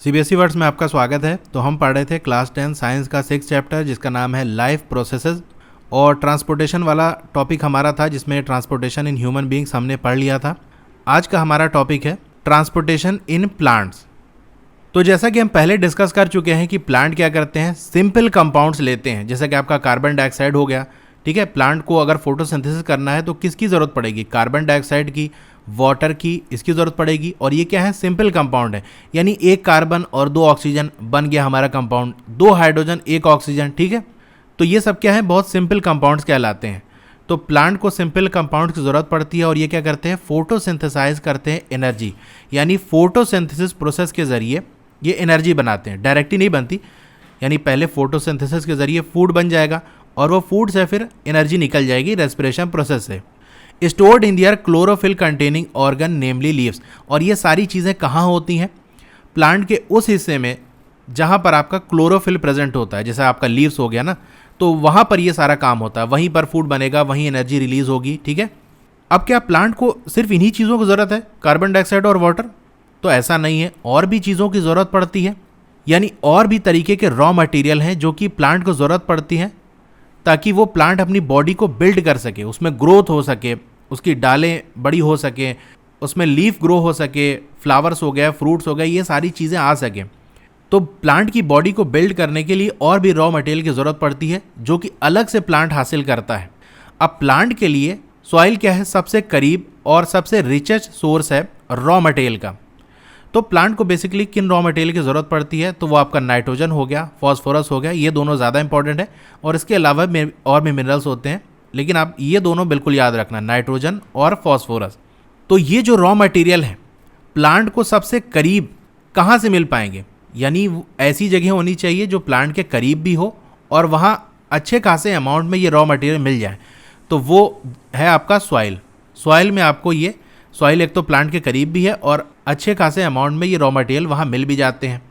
CBSE words में आपका स्वागत है। तो हम पढ़ रहे थे क्लास 10 साइंस का 6 चैप्टर जिसका नाम है लाइफ प्रोसेसेस, और ट्रांसपोर्टेशन वाला टॉपिक हमारा था जिसमें ट्रांसपोर्टेशन इन ह्यूमन बीइंग्स हमने पढ़ लिया था। आज का हमारा टॉपिक है ट्रांसपोर्टेशन इन प्लांट्स। तो जैसा कि हम पहले डिस्कस कर चुके हैं कि प्लांट क्या करते हैं, सिंपल कंपाउंड्स लेते हैं, जैसा कि आपका कार्बन डाइऑक्साइड हो गया। ठीक है, प्लांट को अगर फोटोसिंथेसिस करना है तो किसकी ज़रूरत पड़ेगी, कार्बन डाइऑक्साइड की, वाटर की, इसकी ज़रूरत पड़ेगी। और ये क्या है, सिंपल कंपाउंड है, यानी एक कार्बन और 2 ऑक्सीजन बन गया हमारा कंपाउंड, 2 हाइड्रोजन 1 ऑक्सीजन। ठीक है, तो ये सब क्या है, बहुत सिंपल कंपाउंड्स कहलाते हैं। तो प्लांट को सिंपल कंपाउंड की ज़रूरत पड़ती है और ये क्या करते हैं, फोटोसिंथेसाइज करते हैं एनर्जी, यानी फोटोसिंथेसिस प्रोसेस के ज़रिए ये एनर्जी बनाते हैं। डायरेक्टली नहीं बनती, यानी पहले फोटोसिंथेसिस के ज़रिए फूड बन जाएगा और वो फूड से फिर एनर्जी निकल जाएगी रेस्पिरेशन प्रोसेस से। Stored in their chlorophyll containing organ namely leaves. और ये सारी चीज़ें कहाँ होती हैं, प्लांट के उस हिस्से में जहाँ पर आपका क्लोरोफिल प्रेजेंट होता है, जैसे आपका लीव्स हो गया ना, तो वहाँ पर ये सारा काम होता है, वहीं पर फूड बनेगा, वहीं एनर्जी रिलीज होगी। ठीक है, अब क्या प्लांट को सिर्फ इन्हीं चीज़ों की ज़रूरत है, कार्बन डाइऑक्साइड और वाटर? तो ऐसा नहीं है, और भी चीज़ों की ज़रूरत पड़ती है, यानी और भी तरीके के रॉ मटेरियल हैं जो कि प्लांट को ज़रूरत पड़ती है ताकि वो प्लांट अपनी बॉडी को बिल्ड कर सके, उसमें ग्रोथ हो सके, उसकी डालें बड़ी हो सके, उसमें लीफ ग्रो हो सके, फ्लावर्स हो गए, फ्रूट्स हो गए, ये सारी चीज़ें आ सकें। तो प्लांट की बॉडी को बिल्ड करने के लिए और भी रॉ मटेरियल की ज़रूरत पड़ती है जो कि अलग से प्लांट हासिल करता है। अब प्लांट के लिए सॉइल क्या है, सबसे करीब और सबसे रिचेस्ट सोर्स है रॉ मटेरियल का। तो प्लांट को बेसिकली किन रॉ मटेरियल की ज़रूरत पड़ती है, तो वो आपका नाइट्रोजन हो गया, फॉस्फोरस हो गया, ये दोनों ज़्यादा इंपॉर्टेंट है, और इसके अलावा और भी मिनरल्स होते हैं, लेकिन आप ये दोनों बिल्कुल याद रखना, नाइट्रोजन और फॉस्फोरस। तो ये जो रॉ मटेरियल है प्लांट को सबसे करीब कहाँ से मिल पाएंगे, यानी ऐसी जगह होनी चाहिए जो प्लांट के करीब भी हो और वहाँ अच्छे खासे अमाउंट में ये रॉ मटेरियल मिल जाए। तो वो है आपका सॉइल। सॉइल में आपको ये सॉइल एक तो प्लांट के करीब भी है और अच्छे खासे अमाउंट में ये रॉ मटेरियल वहाँ मिल भी जाते हैं।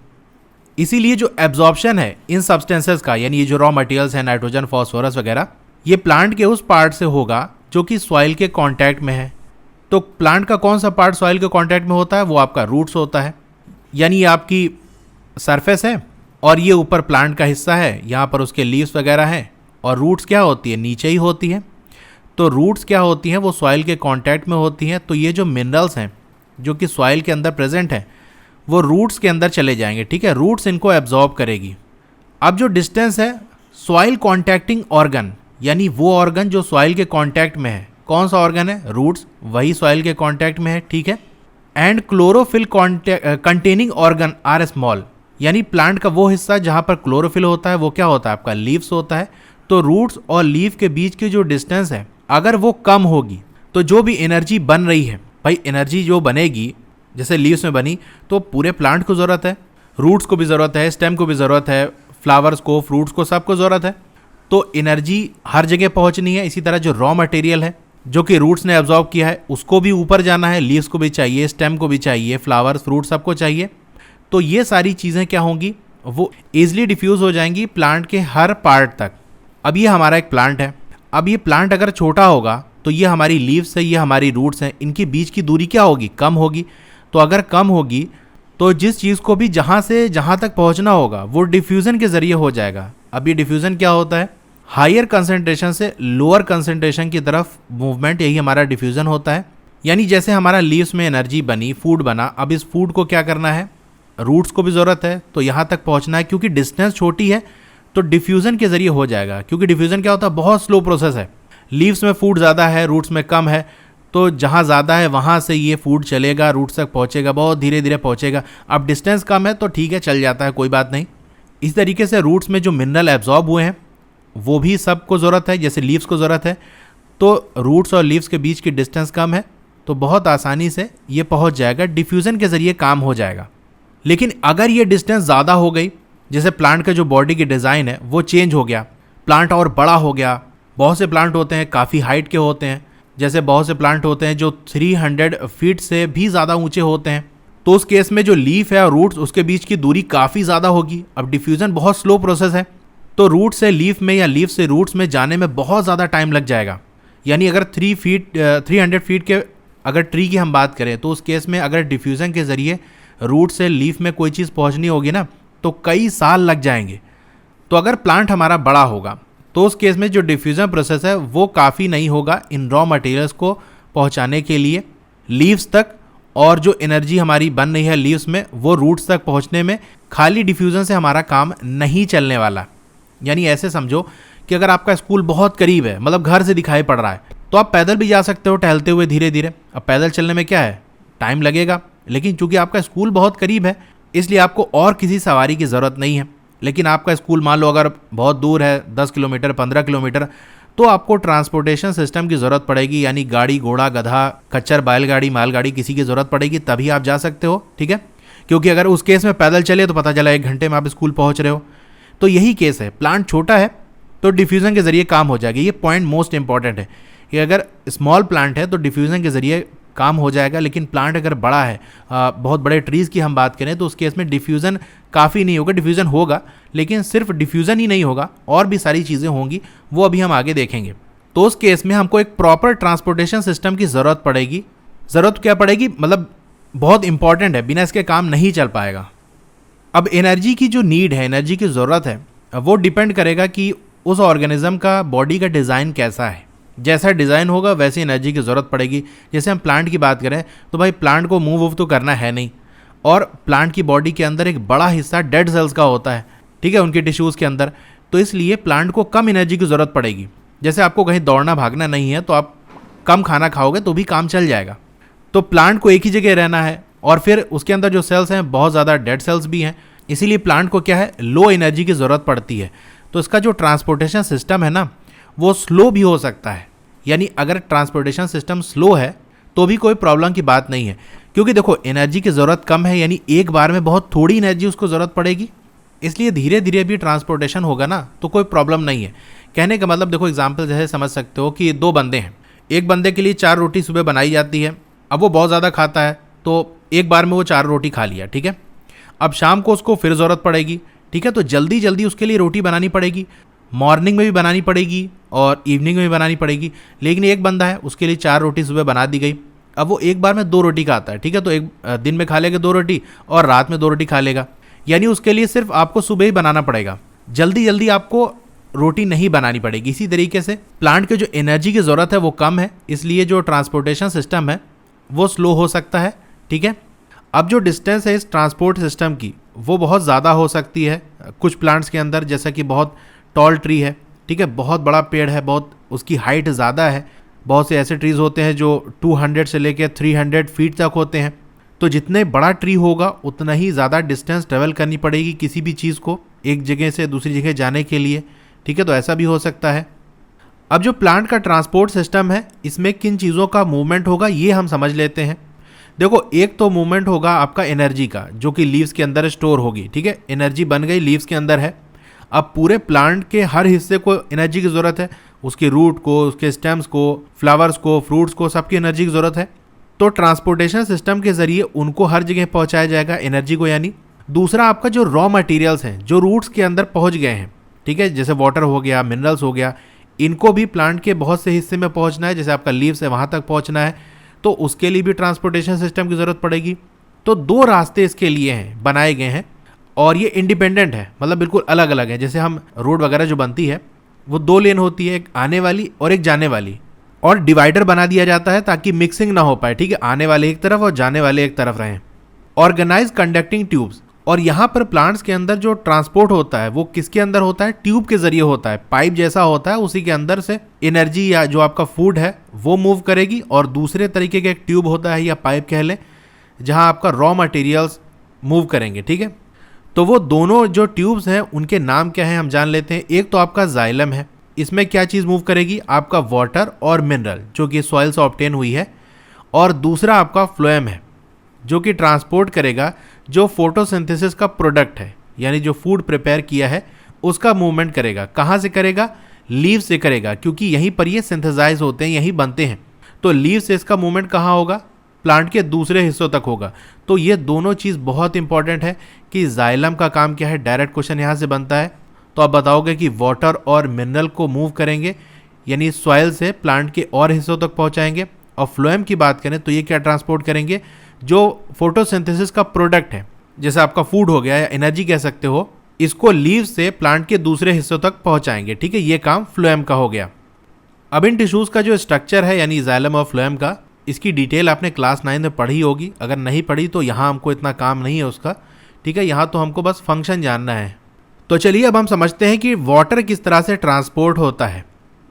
इसीलिए जो एब्जॉर्प्शन है इन सब्सटेंसेस का, यानी ये जो रॉ मटेरियल्स हैं नाइट्रोजन, फॉस्फोरस वगैरह, ये प्लांट के उस पार्ट से होगा जो कि सॉइल के कांटेक्ट में है। तो प्लांट का कौन सा पार्ट सॉइल के कांटेक्ट में होता है, वो आपका रूट्स होता है, यानी ये आपकी सरफेस है और ये ऊपर प्लांट का हिस्सा है, यहाँ पर उसके लीव्स वगैरह हैं, और रूट्स क्या होती है, नीचे ही होती है। तो रूट्स क्या होती हैं, वो सॉइल के कांटेक्ट में होती हैं। तो ये जो मिनरल्स हैं जो कि सॉइल के अंदर प्रेजेंट हैं वो रूट्स के अंदर चले जाएंगे। ठीक है, रूट्स इनको एब्जॉर्ब करेगी। अब जो डिस्टेंस है, सॉइल कॉन्टैक्टिंग ऑर्गन, यानी वो ऑर्गन जो सॉइल के कांटेक्ट में है, कौन सा ऑर्गन है, रूट्स, वही सॉइल के कांटेक्ट में है। ठीक है, and chlorophyll containing organ are small, यानी प्लांट का वो हिस्सा जहाँ पर क्लोरोफिल होता है वो क्या होता है, आपका लीव्स होता है। तो रूट्स और लीफ के बीच की जो डिस्टेंस है अगर वो कम होगी तो जो भी एनर्जी बन रही है, भाई एनर्जी जो बनेगी जैसे लीव्स में बनी, तो पूरे प्लांट को ज़रूरत है, रूट्स को भी ज़रूरत है, स्टेम को भी ज़रूरत है, फ्लावर्स को, फ्रूट्स को, सबको ज़रूरत है। तो एनर्जी हर जगह पहुंचनी है। इसी तरह जो रॉ मटेरियल है जो कि रूट्स ने एब्जॉर्ब किया है उसको भी ऊपर जाना है, लीव्स को भी चाहिए, स्टेम को भी चाहिए, फ्लावर्स, फ्रूट सबको चाहिए। तो ये सारी चीज़ें क्या होंगी, वो ईजिली डिफ्यूज़ हो जाएंगी प्लांट के हर पार्ट तक। अब ये हमारा एक प्लांट है, अब ये प्लांट अगर छोटा होगा तो ये हमारी लीव्स है, ये हमारी रूट्स हैं, इनके बीच की दूरी क्या होगी, कम होगी। तो अगर कम होगी तो जिस चीज़ को भी जहाँ से जहाँ तक पहुँचना होगा वो डिफ्यूज़न के ज़रिए हो जाएगा। अब ये डिफ्यूज़न क्या होता है, हायर कंसंट्रेशन से लोअर कंसंट्रेशन की तरफ मूवमेंट, यही हमारा डिफ्यूज़न होता है। यानी जैसे हमारा लीव्स में एनर्जी बनी, फूड बना, अब इस फूड को क्या करना है, रूट्स को भी ज़रूरत है, तो यहाँ तक पहुँचना है। क्योंकि डिस्टेंस छोटी है तो डिफ्यूज़न के ज़रिए हो जाएगा, क्योंकि डिफ्यूज़न क्या होता है, बहुत स्लो प्रोसेस है। लीव्स में फूड ज़्यादा है, रूट्स में कम है, तो जहाँ ज़्यादा है वहाँ से ये फूड चलेगा, रूट्स तक पहुँचेगा, बहुत धीरे धीरे पहुँचेगा। अब डिस्टेंस कम है तो ठीक है, चल जाता है, कोई बात नहीं। इस तरीके से रूट्स में जो मिनरल एब्जॉर्ब हुए हैं वो भी सबको ज़रूरत है, जैसे लीव्स को ज़रूरत है। तो रूट्स और लीव्स के बीच की डिस्टेंस कम है तो बहुत आसानी से ये पहुँच जाएगा, डिफ्यूज़न के ज़रिए काम हो जाएगा। लेकिन अगर ये डिस्टेंस ज़्यादा हो गई, जैसे प्लांट का जो बॉडी की डिज़ाइन है वो चेंज हो गया, प्लांट और बड़ा हो गया, बहुत से प्लांट होते हैं काफ़ी हाइट के होते हैं, जैसे बहुत से प्लांट होते हैं जो 300 फीट से भी ज़्यादा ऊंचे होते हैं, तो उस केस में जो लीफ है और रूट्स उसके बीच की दूरी काफ़ी ज़्यादा होगी। अब डिफ्यूज़न बहुत स्लो प्रोसेस है, तो रूट से लीफ में या लीफ से रूट्स में जाने में बहुत ज़्यादा टाइम लग जाएगा। यानी अगर 300 फीट के अगर ट्री की हम बात करें तो उस केस में अगर डिफ्यूज़न के ज़रिए रूट से लीफ में कोई चीज़ पहुंचनी होगी ना, तो कई साल लग जाएंगे। तो अगर प्लांट हमारा बड़ा होगा तो उस केस में जो डिफ्यूज़न प्रोसेस है वो काफ़ी नहीं होगा इन रॉ मटेरियल्स को पहुंचाने के लिए लीव्स तक, और जो एनर्जी हमारी बन रही है लीव्स में वो रूट्स तक पहुंचने में खाली डिफ्यूज़न से हमारा काम नहीं चलने वाला। यानी ऐसे समझो कि अगर आपका स्कूल बहुत करीब है, मतलब घर से दिखाई पड़ रहा है, तो आप पैदल भी जा सकते हो टहलते हुए धीरे धीरे। अब पैदल चलने में क्या है, टाइम लगेगा, लेकिन चूंकि आपका स्कूल बहुत करीब है इसलिए आपको और किसी सवारी की ज़रूरत नहीं है। लेकिन आपका स्कूल मान लो अगर बहुत दूर है, 10 किलोमीटर 15 किलोमीटर, तो आपको ट्रांसपोर्टेशन सिस्टम की ज़रूरत पड़ेगी, यानी गाड़ी घोड़ा गधा खच्चर बैलगाड़ी मालगाड़ी किसी की ज़रूरत पड़ेगी, तभी आप जा सकते हो। ठीक है, क्योंकि अगर उस केस में पैदल चले तो पता चला 1 घंटे में आप स्कूल पहुंच रहे हो। तो यही केस है, प्लांट छोटा है तो डिफ्यूज़न के ज़रिए काम हो जाएगा। ये पॉइंट मोस्ट इंपॉर्टेंट है कि अगर स्मॉल प्लांट है तो डिफ्यूज़न के ज़रिए काम हो जाएगा, लेकिन प्लांट अगर बड़ा है, बहुत बड़े ट्रीज़ की हम बात करें, तो उस केस में डिफ्यूज़न काफ़ी नहीं होगा। डिफ्यूज़न होगा लेकिन सिर्फ डिफ्यूज़न ही नहीं होगा, और भी सारी चीज़ें होंगी, वो अभी हम आगे देखेंगे। तो उस केस में हमको एक प्रॉपर ट्रांसपोर्टेशन सिस्टम की ज़रूरत पड़ेगी। ज़रूरत क्या पड़ेगी, मतलब बहुत इंपॉर्टेंट है, बिना इसके काम नहीं चल पाएगा। अब एनर्जी की जो नीड है, एनर्जी की ज़रूरत है, वो डिपेंड करेगा कि उस ऑर्गेनिज्म का बॉडी का डिज़ाइन कैसा है। जैसा डिज़ाइन होगा वैसी एनर्जी की ज़रूरत पड़ेगी। जैसे हम प्लांट की बात करें तो भाई प्लांट को मूव तो करना है नहीं, और प्लांट की बॉडी के अंदर एक बड़ा हिस्सा डेड सेल्स का होता है, ठीक है, उनके टिश्यूज़ के अंदर। तो इसलिए प्लांट को कम एनर्जी की ज़रूरत पड़ेगी। जैसे आपको कहीं दौड़ना भागना नहीं है तो आप कम खाना खाओगे तो भी काम चल जाएगा। तो प्लांट को एक ही जगह रहना है, और फिर उसके अंदर जो सेल्स हैं बहुत ज़्यादा डेड सेल्स भी हैं, इसीलिए प्लांट को क्या है, लो एनर्जी की ज़रूरत पड़ती है। तो इसका जो ट्रांसपोर्टेशन सिस्टम है ना, वो स्लो भी हो सकता है। यानी अगर ट्रांसपोर्टेशन सिस्टम स्लो है तो भी कोई प्रॉब्लम की बात नहीं है, क्योंकि देखो एनर्जी की ज़रूरत कम है, यानी एक बार में बहुत थोड़ी एनर्जी उसको ज़रूरत पड़ेगी, इसलिए धीरे धीरे भी ट्रांसपोर्टेशन होगा ना, तो कोई प्रॉब्लम नहीं है। कहने का मतलब देखो, एग्जाम्पल जैसे समझ सकते हो कि 2 बंदे हैं, एक बंदे के लिए 4 रोटी सुबह बनाई जाती है। अब वो बहुत ज़्यादा खाता है तो एक बार में वो 4 रोटी खा लिया, ठीक है। अब शाम को उसको फिर ज़रूरत पड़ेगी, ठीक है, तो जल्दी जल्दी उसके लिए रोटी बनानी पड़ेगी, मॉर्निंग में भी बनानी पड़ेगी और इवनिंग में भी बनानी पड़ेगी। लेकिन एक बंदा है, उसके लिए 4 रोटी सुबह बना दी गई, अब वो एक बार में 2 रोटी खाता है, ठीक है, तो एक दिन में खा लेगा 2 रोटी और रात में 2 रोटी खा लेगा। यानी उसके लिए सिर्फ आपको सुबह ही बनाना पड़ेगा, जल्दी जल्दी आपको रोटी नहीं बनानी पड़ेगी। इसी तरीके से प्लांट के जो एनर्जी की ज़रूरत है वो कम है, इसलिए जो ट्रांसपोर्टेशन सिस्टम है वो स्लो हो सकता है, ठीक है। अब जो डिस्टेंस है इस ट्रांसपोर्ट सिस्टम की वो बहुत ज़्यादा हो सकती है कुछ प्लांट्स के अंदर, जैसा कि बहुत टॉल ट्री है, ठीक है, बहुत बड़ा पेड़ है, बहुत उसकी हाइट ज़्यादा है। बहुत से ऐसे ट्रीज़ होते हैं जो 200 से लेकर 300 फीट तक होते हैं। तो जितने बड़ा ट्री होगा उतना ही ज़्यादा डिस्टेंस ट्रेवल करनी पड़ेगी किसी भी चीज़ को एक जगह से दूसरी जगह जाने के लिए, ठीक है, तो ऐसा भी हो सकता है। अब जो प्लांट का ट्रांसपोर्ट सिस्टम है इसमें किन चीज़ों का मूवमेंट होगा ये हम समझ लेते हैं। देखो, एक तो मूवमेंट होगा आपका एनर्जी का, जो कि लीव्स के अंदर स्टोर होगी, ठीक है, एनर्जी बन गई लीव्स के अंदर है। अब पूरे प्लांट के हर हिस्से को एनर्जी की ज़रूरत है, उसके रूट को, उसके स्टेम्स को, फ्लावर्स को, फ्रूट्स को, सबकी एनर्जी की ज़रूरत है। तो ट्रांसपोर्टेशन सिस्टम के ज़रिए उनको हर जगह पहुंचाया जाएगा एनर्जी को। यानी दूसरा आपका जो रॉ मटेरियल्स हैं जो रूट्स के अंदर पहुंच गए हैं, ठीक है, जैसे वाटर हो गया, मिनरल्स हो गया, इनको भी प्लांट के बहुत से हिस्से में पहुंचना है, जैसे आपका लीव्स है वहाँ तक पहुँचना है, तो उसके लिए भी ट्रांसपोर्टेशन सिस्टम की ज़रूरत पड़ेगी। तो 2 रास्ते इसके लिए हैं, बनाए गए हैं, और ये इंडिपेंडेंट है, मतलब बिल्कुल अलग अलग है। जैसे हम रोड वगैरह जो बनती है वो 2 लेन होती है, एक आने वाली और एक जाने वाली, और डिवाइडर बना दिया जाता है ताकि मिक्सिंग ना हो पाए, ठीक है, आने वाले एक तरफ और जाने वाले एक तरफ रहें। ऑर्गेनाइज कंडक्टिंग ट्यूब्स, और यहाँ पर प्लांट्स के अंदर जो ट्रांसपोर्ट होता है वो किसके अंदर होता है, ट्यूब के जरिए होता है, पाइप जैसा होता है, उसी के अंदर से एनर्जी या जो आपका फूड है वो मूव करेगी, और दूसरे तरीके का एक ट्यूब होता है या पाइप कह लें जहाँ आपका रॉ मटेरियल्स मूव करेंगे, ठीक है। तो वो दोनों जो ट्यूब्स हैं उनके नाम क्या है हम जान लेते हैं। एक तो आपका जाइलम है, इसमें क्या चीज़ मूव करेगी, आपका वाटर और मिनरल जो कि सॉइल से ऑब्टेन हुई है, और दूसरा आपका फ्लोएम है जो कि ट्रांसपोर्ट करेगा जो फोटोसिंथेसिस का प्रोडक्ट है, यानी जो फूड प्रिपेयर किया है उसका मूवमेंट करेगा। कहाँ से करेगा, लीव से करेगा, क्योंकि यहीं पर ये सिंथेसाइज होते हैं, यहीं बनते हैं। तो लीव से इसका मूवमेंट कहाँ होगा, प्लांट के दूसरे हिस्सों तक होगा। तो ये दोनों चीज़ बहुत इंपॉर्टेंट है कि जाइलम का काम क्या है, डायरेक्ट क्वेश्चन यहाँ से बनता है। तो आप बताओगे कि वाटर और मिनरल को मूव करेंगे, यानी सॉइल से प्लांट के और हिस्सों तक पहुँचाएंगे। और फ्लोएम की बात करें तो ये क्या ट्रांसपोर्ट करेंगे, जो फोटोसिंथेसिस का प्रोडक्ट है, जैसे आपका फूड हो गया या एनर्जी कह सकते हो, इसको लीव से प्लांट के दूसरे हिस्सों तक पहुंचाएंगे। ठीक है, ये काम फ्लोएम का हो गया। अब इन टिश्यूज़ का जो स्ट्रक्चर है यानी जाइलम और फ्लोएम का, इसकी डिटेल आपने क्लास 9 में पढ़ी होगी। अगर नहीं पढ़ी तो यहाँ हमको इतना काम नहीं है उसका। ठीक है, यहाँ तो हमको बस फंक्शन जानना है। तो चलिए अब हम समझते हैं कि वाटर किस तरह से ट्रांसपोर्ट होता है।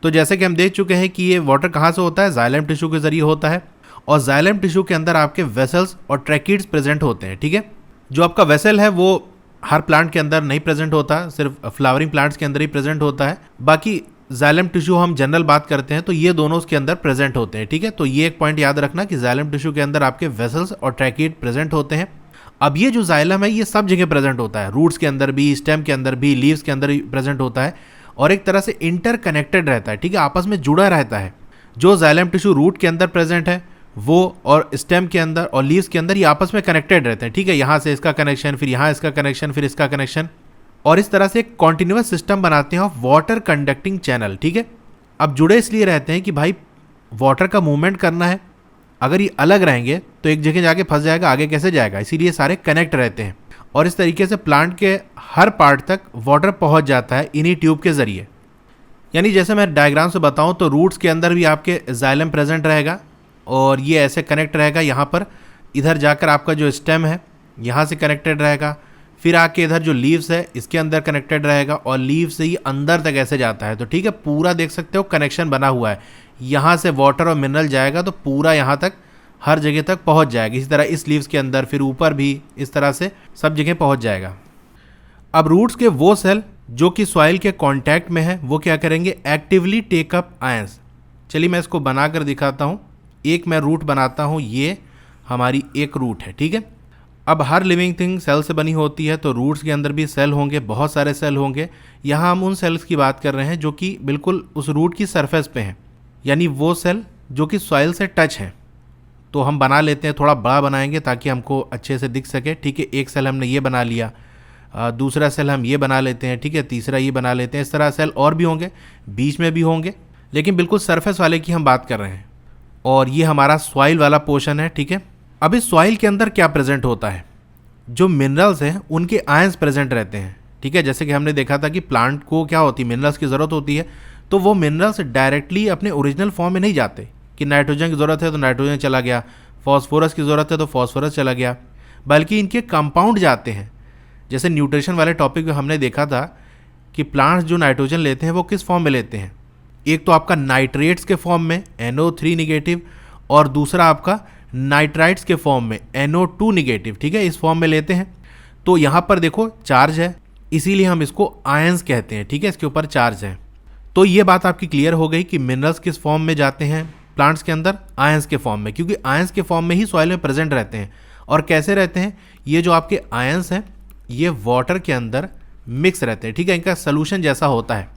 तो जैसे कि हम देख चुके हैं कि ये वाटर कहाँ से होता है, जाइलम टिश्यू के जरिए होता है। और जाइलम टिश्यू के अंदर आपके वेसल्स और ट्रैकिड्स प्रेजेंट होते हैं। ठीक है, जो आपका वेसल है वो हर प्लांट के अंदर नहीं प्रेजेंट होता, सिर्फ फ्लावरिंग प्लांट्स के अंदर ही प्रेजेंट होता है। बाकी जाइलम टिश्यू हम जनरल बात करते हैं तो ये दोनों उसके अंदर प्रेजेंट होते हैं। ठीक है, तो ये एक पॉइंट याद रखना कि जाइलम टिश्यू के अंदर आपके वेसल्स और ट्रैकिड प्रेजेंट होते हैं। अब ये जो जाइलम है ये सब जगह प्रेजेंट होता है, रूट्स के अंदर भी, स्टेम के अंदर भी, लीव्स के अंदर भी प्रेजेंट होता है और एक तरह से इंटरकनेक्टेड रहता है। ठीक है, आपस में जुड़ा रहता है। जो जाइलम टिश्यू रूट के अंदर प्रेजेंट है वो और स्टेम के अंदर और लीव्स के अंदर ये आपस में कनेक्टेड रहते हैं। ठीक है, यहाँ से इसका कनेक्शन, फिर यहाँ इसका कनेक्शन, फिर इसका कनेक्शन, और इस तरह से एक कॉन्टिन्यूअस सिस्टम बनाते हैं ऑफ वाटर कंडक्टिंग चैनल। ठीक है, अब जुड़े इसलिए रहते हैं कि भाई वाटर का मूवमेंट करना है, अगर ये अलग रहेंगे तो एक जगह जाके फंस जाएगा, आगे कैसे जाएगा, इसीलिए सारे कनेक्ट रहते हैं। और इस तरीके से प्लांट के हर पार्ट तक वाटर पहुंच जाता है इन्हीं ट्यूब के ज़रिए। यानी जैसे मैं डायग्राम से बताऊं तो रूट्स के अंदर भी आपके जाइलम प्रेजेंट रहेगा और ये ऐसे कनेक्ट रहेगा यहाँ पर, इधर जाकर आपका जो स्टेम है यहाँ से कनेक्टेड रहेगा, फिर आके इधर जो लीव्स है इसके अंदर कनेक्टेड रहेगा और लीव से ही अंदर तक ऐसे जाता है। तो ठीक है, पूरा देख सकते हो कनेक्शन बना हुआ है। यहाँ से वाटर और मिनरल जाएगा तो पूरा यहाँ तक हर जगह तक पहुँच जाएगा। इसी तरह इस लीव्स के अंदर, फिर ऊपर भी, इस तरह से सब जगह पहुँच जाएगा। अब रूट्स के वो सेल जो कि सॉइल के कांटेक्ट में है वो क्या करेंगे, एक्टिवली टेक अप आयंस। चलिए मैं इसको बनाकर दिखाता हूँ। एक मैं रूट बनाता हूँ, ये हमारी एक रूट है। ठीक है, अब हर लिविंग थिंग सेल से बनी होती है तो रूट्स के अंदर भी सेल होंगे, बहुत सारे सेल होंगे। यहाँ हम उन सेल्स की बात कर रहे हैं जो कि बिल्कुल उस रूट की सरफेस पे हैं, यानी वो सेल जो कि सॉइल से टच हैं। तो हम बना लेते हैं, थोड़ा बड़ा बनाएंगे ताकि हमको अच्छे से दिख सके। ठीक है, एक सेल हमने ये बना लिया, दूसरा सेल हम ये बना लेते हैं। ठीक है, तीसरा ये बना लेते हैं। इस तरह सेल और भी होंगे, बीच में भी होंगे, लेकिन बिल्कुल सरफेस वाले की हम बात कर रहे हैं। और ये हमारा सॉइल वाला पोर्शन है। ठीक है, अब इस सॉइल के अंदर क्या प्रेजेंट होता है, जो मिनरल्स हैं उनके आयंस प्रेजेंट रहते हैं। ठीक है, जैसे कि हमने देखा था कि प्लांट को क्या होती है, मिनरल्स की ज़रूरत होती है, तो वो मिनरल्स डायरेक्टली अपने ओरिजिनल फॉर्म में नहीं जाते कि नाइट्रोजन की ज़रूरत है तो नाइट्रोजन चला गया, फॉस्फोरस की ज़रूरत है तो फॉस्फोरस चला गया, बल्कि इनके कंपाउंड जाते हैं। जैसे न्यूट्रिशन वाले टॉपिक में हमने देखा था कि प्लांट्स जो नाइट्रोजन लेते हैं वो किस फॉर्म में लेते हैं, एक तो आपका नाइट्रेट्स के फॉर्म में NO3 निगेटिव और दूसरा आपका नाइट्राइट्स के फॉर्म में NO2 निगेटिव। ठीक है, इस फॉर्म में लेते हैं। तो यहाँ पर देखो चार्ज है, इसीलिए हम इसको आयंस कहते हैं। ठीक है, इसके ऊपर चार्ज है। तो ये बात आपकी क्लियर हो गई कि मिनरल्स किस फॉर्म में जाते हैं प्लांट्स के अंदर, आयंस के फॉर्म में, क्योंकि आयंस के फॉर्म में ही सॉइल में प्रेजेंट रहते हैं। और कैसे रहते हैं, ये जो आपके आयंस हैं ये वाटर के अंदर मिक्स रहते हैं। ठीक है, इनका सोल्यूशन जैसा होता है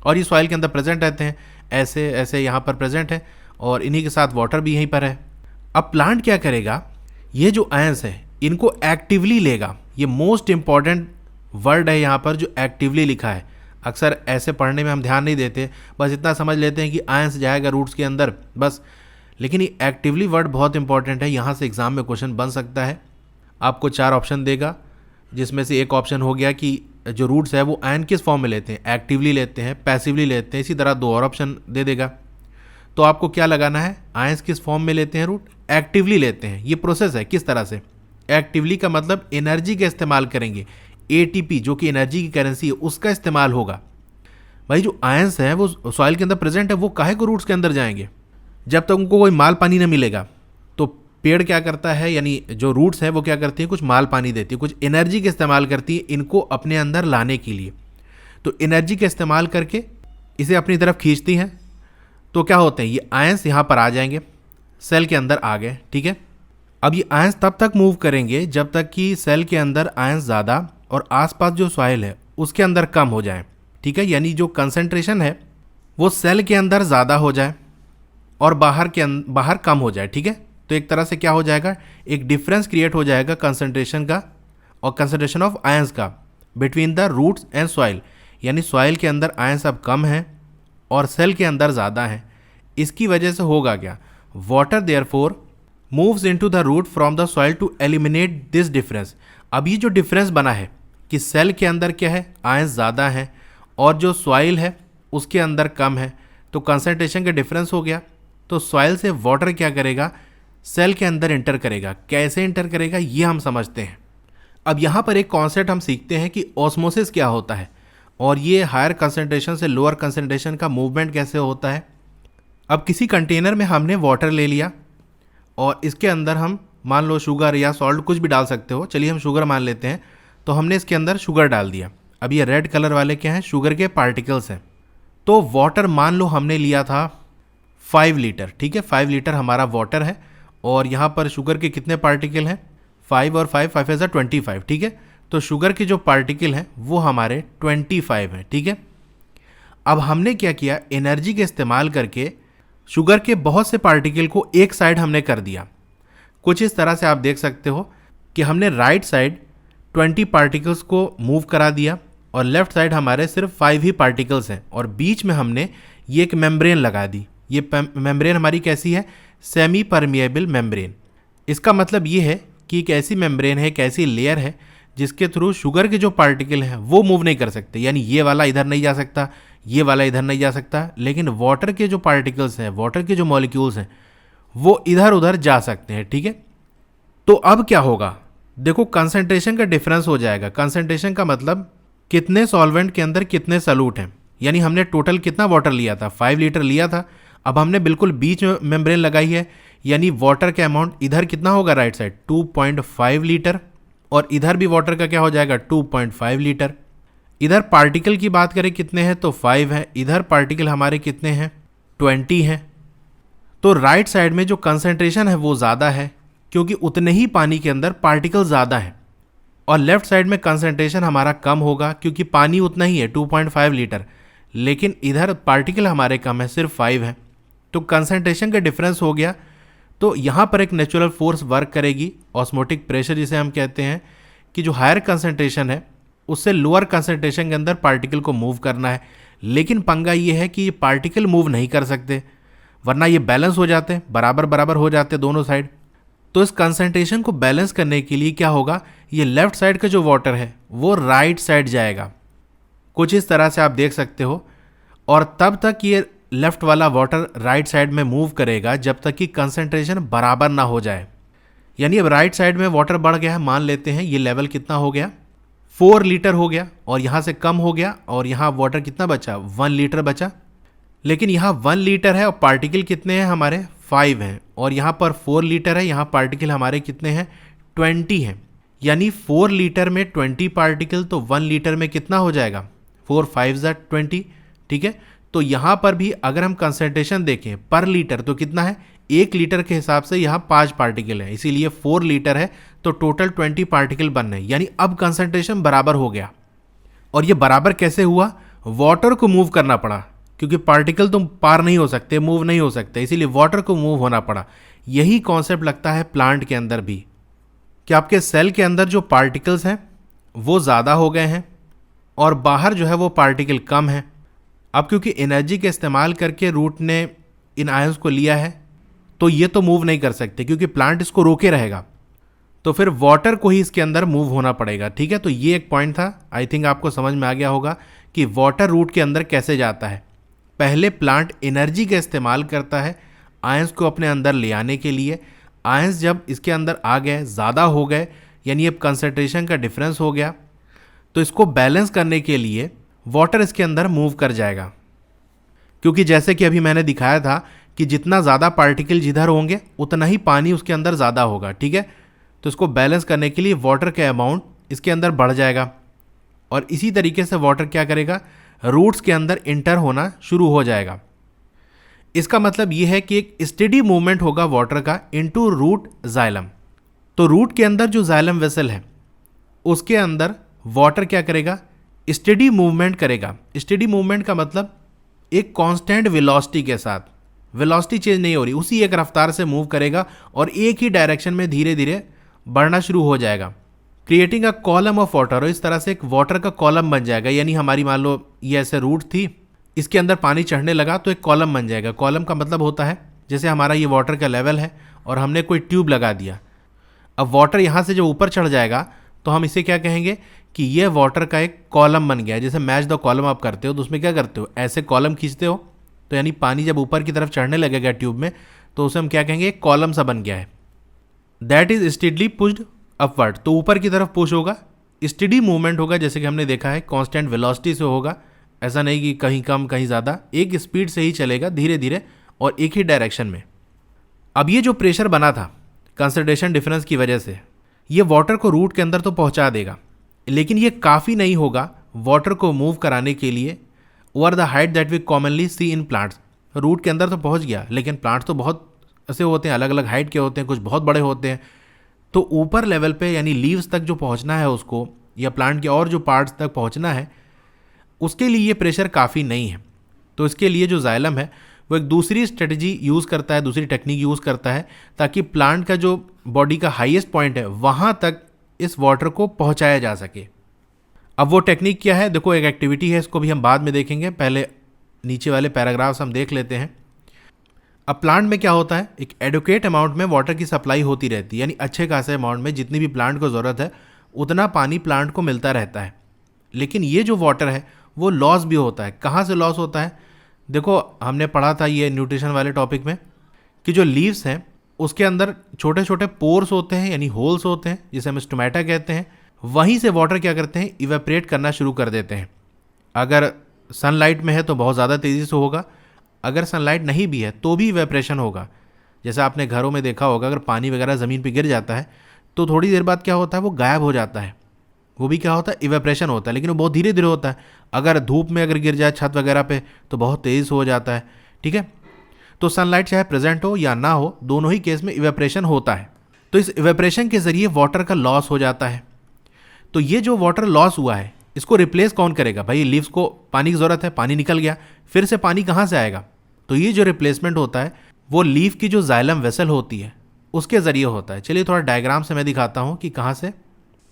और ये सॉइल के अंदर प्रेजेंट रहते हैं, ऐसे ऐसे यहाँ पर प्रेजेंट है और इन्हीं के साथ वाटर भी यहीं पर है। अब प्लांट क्या करेगा, ये जो आयंस है इनको एक्टिवली लेगा। ये मोस्ट इंपॉर्टेंट वर्ड है यहाँ पर जो एक्टिवली लिखा है। अक्सर ऐसे पढ़ने में हम ध्यान नहीं देते, बस इतना समझ लेते हैं कि आयंस जाएगा रूट्स के अंदर बस, लेकिन ये एक्टिवली वर्ड बहुत इंपॉर्टेंट है। यहाँ से एग्जाम में क्वेश्चन बन सकता है। आपको 4 ऑप्शन देगा, जिसमें से एक ऑप्शन हो गया कि जो रूट्स है वो आयन किस फॉर्म में लेते हैं, एक्टिवली लेते हैं, पैसिवली लेते हैं। इसी तरह 2 और ऑप्शन दे देगा। तो आपको क्या लगाना है, आयंस किस फॉर्म में लेते हैं रूट, एक्टिवली लेते हैं। ये प्रोसेस है किस तरह से, एक्टिवली का मतलब एनर्जी का इस्तेमाल करेंगे, ATP जो कि एनर्जी की करेंसी है उसका इस्तेमाल होगा। भाई जो आयंस है वो सॉइल के अंदर प्रेजेंट है, वो काहे को रूट्स के अंदर जाएंगे, जब तक उनको कोई माल पानी न मिलेगा। तो पेड़ क्या करता है, यानी जो रूट्स है वो क्या करती है, कुछ माल पानी देती है, कुछ एनर्जी का इस्तेमाल करती है इनको अपने अंदर लाने के लिए। तो एनर्जी का इस्तेमाल करके इसे अपनी तरफ खींचती हैं। तो क्या होते हैं, ये आयंस यहाँ पर आ जाएंगे, सेल के अंदर आ गए। ठीक है, अब ये आयंस तब तक मूव करेंगे जब तक कि सेल के अंदर आयंस ज़्यादा और आसपास जो सॉइल है उसके अंदर कम हो जाए। ठीक है, यानी जो कंसंट्रेशन है वो सेल के अंदर ज़्यादा हो जाए और बाहर कम हो जाए। ठीक है, तो एक तरह से क्या हो जाएगा, एक डिफरेंस क्रिएट हो जाएगा कंसंट्रेशन का और कंसंट्रेशन ऑफ आयंस का between the roots and soil. यानी सॉइल के अंदर आयंस अब कम है और सेल के अंदर ज़्यादा है। इसकी वजह से होगा क्या, water therefore moves into the root from the soil to eliminate this difference. अब ये जो डिफरेंस बना है कि सेल के अंदर क्या है, आयंस ज़्यादा हैं और जो सॉइल है उसके अंदर कम है, तो कंसंट्रेशन का डिफरेंस हो गया। तो सॉइल से वाटर क्या करेगा, सेल के अंदर इंटर करेगा। कैसे इंटर करेगा ये हम समझते हैं। अब यहाँ पर एक कॉन्सेप्ट हम सीखते हैं कि ऑस्मोसिस क्या होता है और ये हायर कंसंट्रेशन से लोअर कंसंट्रेशन का मूवमेंट कैसे होता है। अब किसी कंटेनर में हमने वाटर ले लिया और इसके अंदर हम मान लो शुगर या सॉल्ट कुछ भी डाल सकते हो, चलिए हम शुगर मान लेते हैं। तो हमने इसके अंदर शुगर डाल दिया। अब ये रेड कलर वाले क्या हैं, शुगर के पार्टिकल्स हैं। तो वाटर मान लो हमने लिया था 5 लीटर, ठीक है, 5 लीटर हमारा वाटर है और यहाँ पर शुगर के कितने पार्टिकल हैं, 5 और 5, 5 ऐसा 25, ठीक है। तो शुगर के जो पार्टिकल हैं वो हमारे 25 हैं, ठीक है। अब हमने क्या किया, एनर्जी के इस्तेमाल करके शुगर के बहुत से पार्टिकल को एक साइड हमने कर दिया। कुछ इस तरह से आप देख सकते हो कि हमने राइट साइड 20 पार्टिकल्स को मूव करा दिया और लेफ्ट साइड हमारे सिर्फ 5 ही पार्टिकल्स हैं और बीच में हमने ये एक मेम्ब्रेन लगा दी। ये मेम्ब्रेन हमारी कैसी है, सेमी परमिएबल मेम्ब्रेन। इसका मतलब ये है कि एक ऐसी मेम्ब्रेन है, एक ऐसी लेयर है जिसके थ्रू शुगर के जो पार्टिकल हैं वो मूव नहीं कर सकते, यानी ये वाला इधर नहीं जा सकता, ये वाला इधर नहीं जा सकता, लेकिन वाटर के जो पार्टिकल्स हैं, वाटर के जो मॉलिक्यूल्स हैं वो इधर उधर जा सकते हैं, ठीक है। तो अब क्या होगा, देखो कंसंट्रेशन का डिफरेंस हो जाएगा। कंसंट्रेशन का मतलब कितने सॉल्वेंट के अंदर कितने सॉल्यूट हैं, यानी हमने टोटल कितना वाटर लिया था, 5 लीटर लिया था। अब हमने बिल्कुल बीच में मेम्ब्रेन लगाई है, यानी वाटर का अमाउंट इधर कितना होगा, राइट साइड 2.5 लीटर और इधर भी वाटर का क्या हो जाएगा 2.5 लीटर। इधर पार्टिकल की बात करें कितने हैं तो 5 हैं, इधर पार्टिकल हमारे कितने हैं 20 हैं। तो राइट साइड में जो कंसंट्रेशन है वो ज़्यादा है क्योंकि उतने ही पानी के अंदर पार्टिकल ज़्यादा है, और लेफ्ट साइड में कंसंट्रेशन हमारा कम होगा क्योंकि पानी उतना ही है 2.5 लीटर, लेकिन इधर पार्टिकल हमारे कम है, सिर्फ 5 है। तो कंसंट्रेशन का डिफरेंस हो गया। तो यहाँ पर एक नेचुरल फोर्स वर्क करेगी, ऑस्मोटिक प्रेशर जिसे हम कहते हैं, कि जो हायर कंसंट्रेशन है उससे लोअर कंसंट्रेशन के अंदर पार्टिकल को मूव करना है। लेकिन पंगा ये है कि ये पार्टिकल मूव नहीं कर सकते, वरना ये बैलेंस हो जाते, बराबर बराबर हो जाते दोनों साइड। तो इस कंसंट्रेशन को बैलेंस करने के लिए क्या होगा, ये लेफ्ट साइड का जो वाटर है वो राइट साइड जाएगा, कुछ इस तरह से आप देख सकते हो। और तब तक ये लेफ्ट वाला वाटर राइट साइड में मूव करेगा जब तक कि कंसंट्रेशन बराबर ना हो जाए। यानी अब राइट साइड में वाटर बढ़ गया है, मान लेते हैं ये लेवल कितना हो गया 4 लीटर हो गया और यहाँ से कम हो गया और यहाँ वाटर कितना बचा 1 लीटर बचा। लेकिन यहाँ 1 लीटर है और पार्टिकल कितने हैं हमारे 5 हैं, और यहाँ पर 4 लीटर है, यहाँ पार्टिकल हमारे कितने हैं 20 हैं। यानी 4 लीटर में 20 पार्टिकल, तो 1 लीटर में कितना हो जाएगा 4 5 20, ठीक है। तो यहाँ पर भी अगर हम कंसंट्रेशन देखें पर लीटर तो कितना है, 1 लीटर के हिसाब से यहाँ 5 पार्टिकल है, इसीलिए 4 लीटर है तो टोटल 20 पार्टिकल बन रहे हैं। यानी अब कंसंट्रेशन बराबर हो गया। और ये बराबर कैसे हुआ, वाटर को मूव करना पड़ा क्योंकि पार्टिकल तो पार नहीं हो सकते, मूव नहीं हो सकते, इसीलिए वाटर को मूव होना पड़ा। यही कॉन्सेप्ट लगता है प्लांट के अंदर भी, कि आपके सेल के अंदर जो पार्टिकल्स हैं वो ज़्यादा हो गए हैं और बाहर जो है वो पार्टिकल कम है। अब क्योंकि एनर्जी के इस्तेमाल करके रूट ने इन आयंस को लिया है तो ये तो मूव नहीं कर सकते क्योंकि प्लांट इसको रोके रहेगा, तो फिर वाटर को ही इसके अंदर मूव होना पड़ेगा, ठीक है। तो ये एक पॉइंट था, आई थिंक आपको समझ में आ गया होगा कि वाटर रूट के अंदर कैसे जाता है। पहले प्लांट एनर्जी का इस्तेमाल करता है आयंस को अपने अंदर ले आने के लिए। आयंस जब इसके अंदर आ गए, ज़्यादा हो गए, यानी अब कंसंट्रेशन का डिफरेंस हो गया, तो इसको बैलेंस करने के लिए वाटर इसके अंदर मूव कर जाएगा। क्योंकि जैसे कि अभी मैंने दिखाया था कि जितना ज़्यादा पार्टिकल जिधर होंगे उतना ही पानी उसके अंदर ज़्यादा होगा, ठीक है। तो इसको बैलेंस करने के लिए वाटर का अमाउंट इसके अंदर बढ़ जाएगा और इसी तरीके से वाटर क्या करेगा, रूट्स के अंदर इंटर होना शुरू हो जाएगा। इसका मतलब ये है कि एक स्टेडी मूवमेंट होगा वाटर का इनटू रूट जाइलम। तो रूट के अंदर जो जाइलम वेसल है उसके अंदर वाटर क्या करेगा, स्टेडी मूवमेंट करेगा। स्टेडी मूवमेंट का मतलब एक कांस्टेंट वेलोसिटी के साथ, वेलोसिटी चेंज नहीं हो रही, उसी एक रफ्तार से मूव करेगा और एक ही डायरेक्शन में धीरे धीरे बढ़ना शुरू हो जाएगा, creating a column of water. और इस तरह से एक वाटर का कॉलम बन जाएगा। यानी हमारी मान लो ये ऐसे रूट थी, इसके अंदर पानी चढ़ने लगा तो एक कॉलम बन जाएगा। कॉलम का मतलब होता है जैसे हमारा ये वाटर का लेवल है और हमने कोई ट्यूब लगा दिया। अब वाटर यहाँ से जब ऊपर चढ़ जाएगा तो हम इसे क्या कहेंगे कि ये वाटर का एक कॉलम बन गया है। जैसे मैच द कॉलम आप करते हो तो उसमें क्या करते हो, ऐसे कॉलम खींचते हो, तो यानी पानी जब ऊपर की तरफ चढ़ने लगेगा ट्यूब में तो उसे हम क्या कहेंगे, एक कॉलम सा बन गया है। That is steadily pushed upward, तो ऊपर की तरफ पुश होगा, स्टेडी मूवमेंट होगा, जैसे कि हमने देखा है कांस्टेंट वेलोसिटी से होगा, ऐसा नहीं कि कहीं कम कहीं ज़्यादा, एक स्पीड से ही चलेगा धीरे धीरे और एक ही डायरेक्शन में। अब ये जो प्रेशर बना था कंसंट्रेशन डिफरेंस की वजह से, ये वाटर को रूट के अंदर तो पहुंचा देगा, लेकिन ये काफ़ी नहीं होगा वाटर को मूव कराने के लिए over the height that we commonly see in plants. Root के अंदर तो पहुंच गया, लेकिन प्लांट्स तो बहुत ऐसे होते हैं, अलग अलग हाइट के होते हैं, कुछ बहुत बड़े होते हैं, तो ऊपर लेवल पे यानी लीव्स तक जो पहुंचना है उसको, या प्लांट के और जो पार्ट्स तक पहुंचना है, उसके लिए ये प्रेशर काफ़ी नहीं है। तो इसके लिए जो जाइलम है वो एक दूसरी स्ट्रेटजी यूज़ करता है, दूसरी टेक्निक यूज़ करता है, ताकि प्लांट का जो बॉडी का हाईएस्ट पॉइंट है वहाँ तक इस वाटर को पहुँचाया जा सके। अब वो टेक्निक क्या है, देखो एक एक्टिविटी है, इसको भी हम बाद में देखेंगे, पहले नीचे वाले पैराग्राफ्स हम देख लेते हैं। अब प्लांट में क्या होता है, एक एडुकेट अमाउंट में वाटर की सप्लाई होती रहती है, यानी अच्छे खासे अमाउंट में जितनी भी प्लांट को ज़रूरत है उतना पानी प्लांट को मिलता रहता है। लेकिन ये जो वाटर है वो लॉस भी होता है। कहाँ से लॉस होता है, देखो हमने पढ़ा था ये न्यूट्रिशन वाले टॉपिक में कि जो लीव्स हैं उसके अंदर छोटे छोटे पोर्स होते हैं, यानी होल्स होते हैं, जिसे हम स्टोमेटा कहते हैं। वहीं से वाटर क्या करते हैं, इवेपरेट करना शुरू कर देते हैं। अगर सनलाइट में है तो बहुत ज़्यादा तेज़ी से होगा, अगर सनलाइट नहीं भी है तो भी इवेपरेशन होगा। जैसा आपने घरों में देखा होगा, अगर पानी वगैरह ज़मीन पे गिर जाता है तो थोड़ी देर बाद क्या होता है, वो गायब हो जाता है, वो भी क्या होता है, इवेपरेशन होता है, लेकिन वो बहुत धीरे धीरे होता है। अगर धूप में अगर गिर जाए छत वगैरह पे तो बहुत तेज़ हो जाता है, ठीक है। तो सनलाइट चाहे प्रेजेंट हो या ना हो, दोनों ही केस में इवेपरेशन होता है। तो इस इवेपरेशन के ज़रिए वाटर का लॉस हो जाता है। तो ये जो वाटर लॉस हुआ है इसको रिप्लेस कौन करेगा, भाई लीव्स को पानी की ज़रूरत है, पानी निकल गया, फिर से पानी कहाँ से आएगा, तो ये जो रिप्लेसमेंट होता है वो लीफ की जो जाइलम वेसल होती है उसके ज़रिए होता है। चलिए थोड़ा डायग्राम से मैं दिखाता हूँ कि कहाँ से,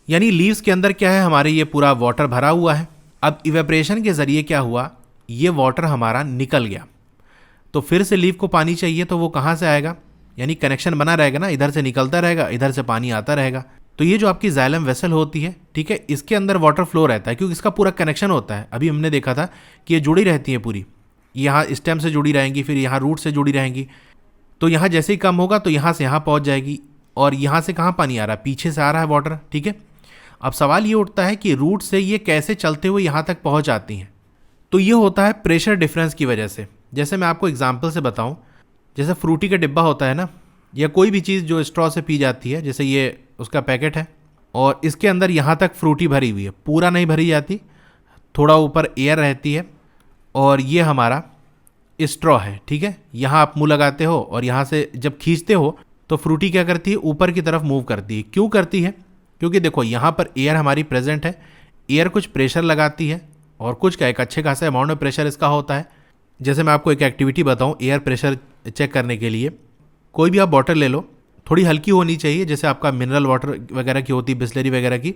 यानी लीव्स के अंदर क्या है, हमारे ये पूरा वाटर भरा हुआ है। अब इवेपरेशन के ज़रिए क्या हुआ, ये वाटर हमारा निकल गया, तो फिर से लीफ को पानी चाहिए, तो वो कहाँ से आएगा, यानी कनेक्शन बना रहेगा ना, इधर से निकलता रहेगा, इधर से पानी आता रहेगा। तो ये जो आपकी जाइलम वेसल होती है, ठीक है, इसके अंदर वाटर फ्लो रहता है क्योंकि इसका पूरा कनेक्शन होता है। अभी हमने देखा था कि ये जुड़ी रहती है पूरी, यहाँ स्टेम से जुड़ी रहेंगी, फिर यहाँ रूट से जुड़ी रहेंगी। तो यहाँ जैसे ही कम होगा तो यहाँ से यहाँ पहुँच जाएगी, और यहाँ से कहाँ पानी आ रहा है, पीछे से आ रहा है वाटर, ठीक है। अब सवाल ये उठता है कि रूट से ये कैसे चलते हुए यहाँ तक पहुँच आती हैं। तो ये होता है प्रेशर डिफरेंस की वजह से। जैसे मैं आपको एग्जांपल से बताऊँ, जैसे फ्रूटी का डिब्बा होता है ना, या कोई भी चीज़ जो स्ट्रॉ से पी जाती है, जैसे ये उसका पैकेट है और इसके अंदर यहाँ तक फ्रूटी भरी हुई है, पूरा नहीं भरी जाती, थोड़ा ऊपर एयर रहती है, और ये हमारा स्ट्रॉ है, ठीक है। यहाँ आप मुँह लगाते हो और यहाँ से जब खींचते हो तो फ्रूटी क्या करती है, ऊपर की तरफ मूव करती है। क्यों करती है, क्योंकि देखो यहाँ पर एयर हमारी प्रेजेंट है, एयर कुछ प्रेशर लगाती है और कुछ का एक अच्छे खासे अमाउंट में प्रेशर इसका होता है। जैसे मैं आपको एक एक्टिविटी बताऊँ एयर प्रेशर चेक करने के लिए, कोई भी आप बॉटल ले लो, थोड़ी हल्की होनी चाहिए, जैसे आपका मिनरल वाटर वगैरह की होती है, बिस्लरी वगैरह की,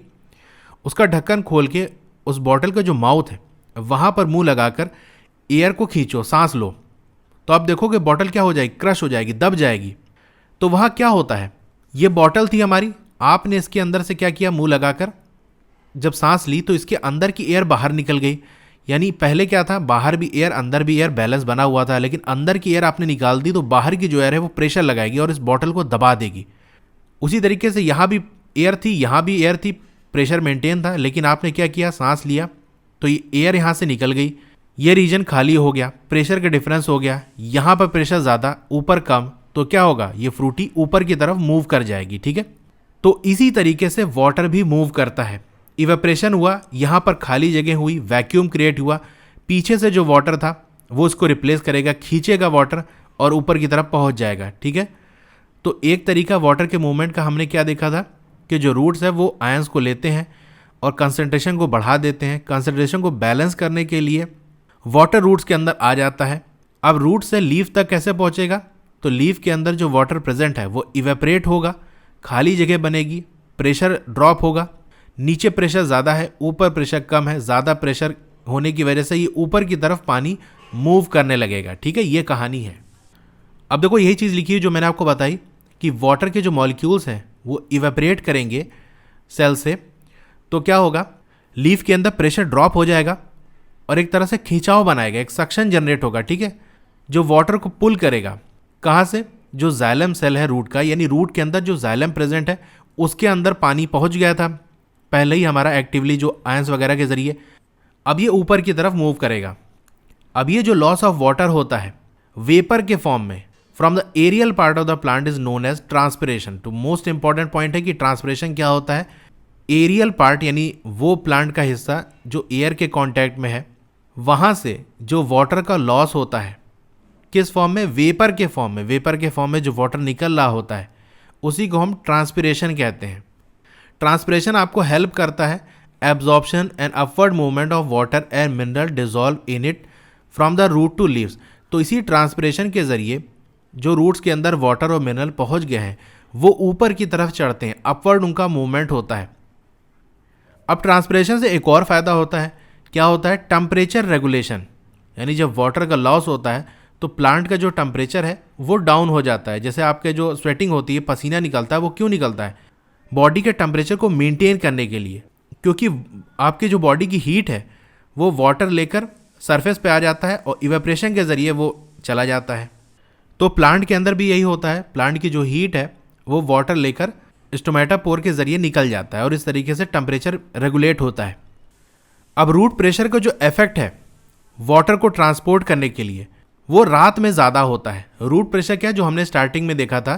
उसका ढक्कन खोल के उस बॉटल का जो माउथ है वहाँ पर मुंह लगाकर एयर को खींचो, सांस लो, तो आप देखोगे बॉटल क्या हो जाएगी, क्रश हो जाएगी, दब जाएगी। तो वहाँ क्या होता है, ये बॉटल थी हमारी, आपने इसके अंदर से क्या किया, मुंह लगाकर जब सांस ली तो इसके अंदर की एयर बाहर निकल गई। यानी पहले क्या था, बाहर भी एयर अंदर भी एयर, बैलेंस बना हुआ था, लेकिन अंदर की एयर आपने निकाल दी तो बाहर की जो एयर है वो प्रेशर लगाएगी और इस बॉटल को दबा देगी। उसी तरीके से यहाँ भी एयर थी, यहाँ भी एयर थी, प्रेशर मेंटेन था, लेकिन आपने क्या किया, सांस लिया तो ये एयर यहाँ से निकल गई, ये रीजन खाली हो गया, प्रेशर का डिफरेंस हो गया, यहाँ पर प्रेशर ज़्यादा ऊपर कम, तो क्या होगा, ये फ्रूटी ऊपर की तरफ मूव कर जाएगी, ठीक है। तो इसी तरीके से वाटर भी मूव करता है। इवेपरेशन हुआ, यहाँ पर खाली जगह हुई, वैक्यूम क्रिएट हुआ, पीछे से जो वाटर था वो इसको रिप्लेस करेगा, खींचेगा वाटर और ऊपर की तरफ पहुँच जाएगा, ठीक है। तो एक तरीका वाटर के मूवमेंट का हमने क्या देखा था कि जो रूट्स है वो आयंस को लेते हैं और कंसंट्रेशन को बढ़ा देते हैं। कंसंट्रेशन को बैलेंस करने के लिए वाटर रूट्स के अंदर आ जाता है। अब रूट से लीफ तक कैसे पहुँचेगा, तो लीफ के अंदर जो वाटर प्रेजेंट है वो इवेपरेट होगा, खाली जगह बनेगी, प्रेशर ड्रॉप होगा, नीचे प्रेशर ज़्यादा है, ऊपर प्रेशर कम है, ज़्यादा प्रेशर होने की वजह से ये ऊपर की तरफ पानी मूव करने लगेगा, ठीक है। ये कहानी है। अब देखो यही चीज़ लिखी है जो मैंने आपको बताई कि वाटर के जो मॉलिक्यूल्स हैं वो इवेपरेट करेंगे सेल से, तो क्या होगा, लीफ के अंदर प्रेशर ड्रॉप हो जाएगा और एक तरह से खिंचाव बनाएगा, एक सक्शन जनरेट होगा, ठीक है, जो वाटर को पुल करेगा। कहाँ से? जो जाइलम सेल है रूट का, यानी रूट के अंदर जो जाइलम प्रेजेंट है उसके अंदर पानी पहुंच गया था पहले ही हमारा एक्टिवली जो आयंस वगैरह के जरिए। अब ये ऊपर की तरफ मूव करेगा। अब ये जो लॉस ऑफ वाटर होता है वेपर के फॉर्म में from the aerial part of the plant is known as transpiration. तो मोस्ट इंपॉर्टेंट पॉइंट है कि ट्रांसपिरेशन क्या होता है। एरियल पार्ट यानी वो प्लांट का हिस्सा जो एयर के कांटेक्ट में है, वहाँ से जो वाटर का लॉस होता है, किस फॉर्म में? वेपर के फॉर्म में। वेपर के फॉर्म में जो वाटर निकल रहा होता है उसी को हम ट्रांसपिरेशन कहते हैं। ट्रांसपिरेशन आपको हेल्प करता है absorption and upward movement of water and mineral dissolve in it from the root to leaves. तो इसी ट्रांसपिरेशन के ज़रिए जो रूट्स के अंदर वाटर और मिनरल पहुंच गए हैं वो ऊपर की तरफ चढ़ते हैं, अपवर्ड उनका मूवमेंट होता है। अब ट्रांसपिरेशन से एक और फ़ायदा होता है, क्या होता है? Temperature regulation. यानी जब वाटर का लॉस होता है तो प्लांट का जो टेम्परेचर है वो डाउन हो जाता है। जैसे आपके जो स्वेटिंग होती है, पसीना निकलता है, वो क्यों निकलता है? बॉडी के टेम्परेचर को मेंटेन करने के लिए, क्योंकि आपकी जो बॉडी की हीट है वो वाटर लेकर सरफेस पे आ जाता है और इवेपरेशन के ज़रिए वो चला जाता है। तो प्लांट के अंदर भी यही होता है, प्लांट की जो हीट है वो वाटर लेकर स्टोमेटा पोर के ज़रिए निकल जाता है और इस तरीके से टेम्परेचर रेगुलेट होता है। अब रूट प्रेशर का जो इफेक्ट है वाटर को ट्रांसपोर्ट करने के लिए वो रात में ज़्यादा होता है। रूट प्रेशर क्या, जो हमने स्टार्टिंग में देखा था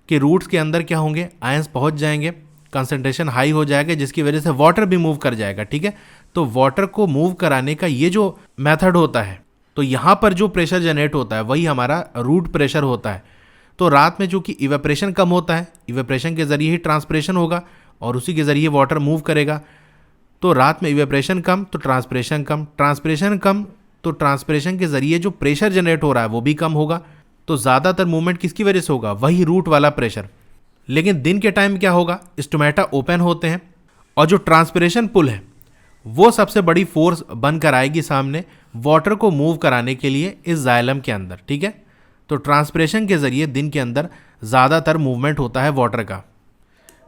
कि रूट्स के अंदर क्या होंगे, आयंस पहुंच जाएंगे, कंसंट्रेशन हाई हो जाएगा, जिसकी वजह से वाटर भी मूव कर जाएगा, ठीक है। तो वाटर को मूव कराने का ये जो मेथड होता है, तो यहाँ पर जो प्रेशर जनरेट होता है वही हमारा रूट प्रेशर होता है। तो रात में चूँकि इवेपरेशन कम होता है, इवेपरेशन के ज़रिए ही ट्रांसपिरेशन होगा और उसी के ज़रिए वाटर मूव करेगा। तो रात में इवेपरेशन कम तो ट्रांसपिरेशन कम, ट्रांसपिरेशन कम तो ट्रांसपिरेशन के ज़रिए जो प्रेशर जनरेट हो रहा है वो भी कम होगा। तो ज़्यादातर मूवमेंट किसकी वजह से होगा? वही रूट वाला प्रेशर। लेकिन दिन के टाइम क्या होगा? स्टोमेटा ओपन होते हैं और जो ट्रांसपिरेशन पुल है वो सबसे बड़ी फोर्स बनकर आएगी सामने वाटर को मूव कराने के लिए इस जाइलम के अंदर, ठीक है। तो ट्रांसपिरेशन के ज़रिए दिन के अंदर ज़्यादातर मूवमेंट होता है वाटर का।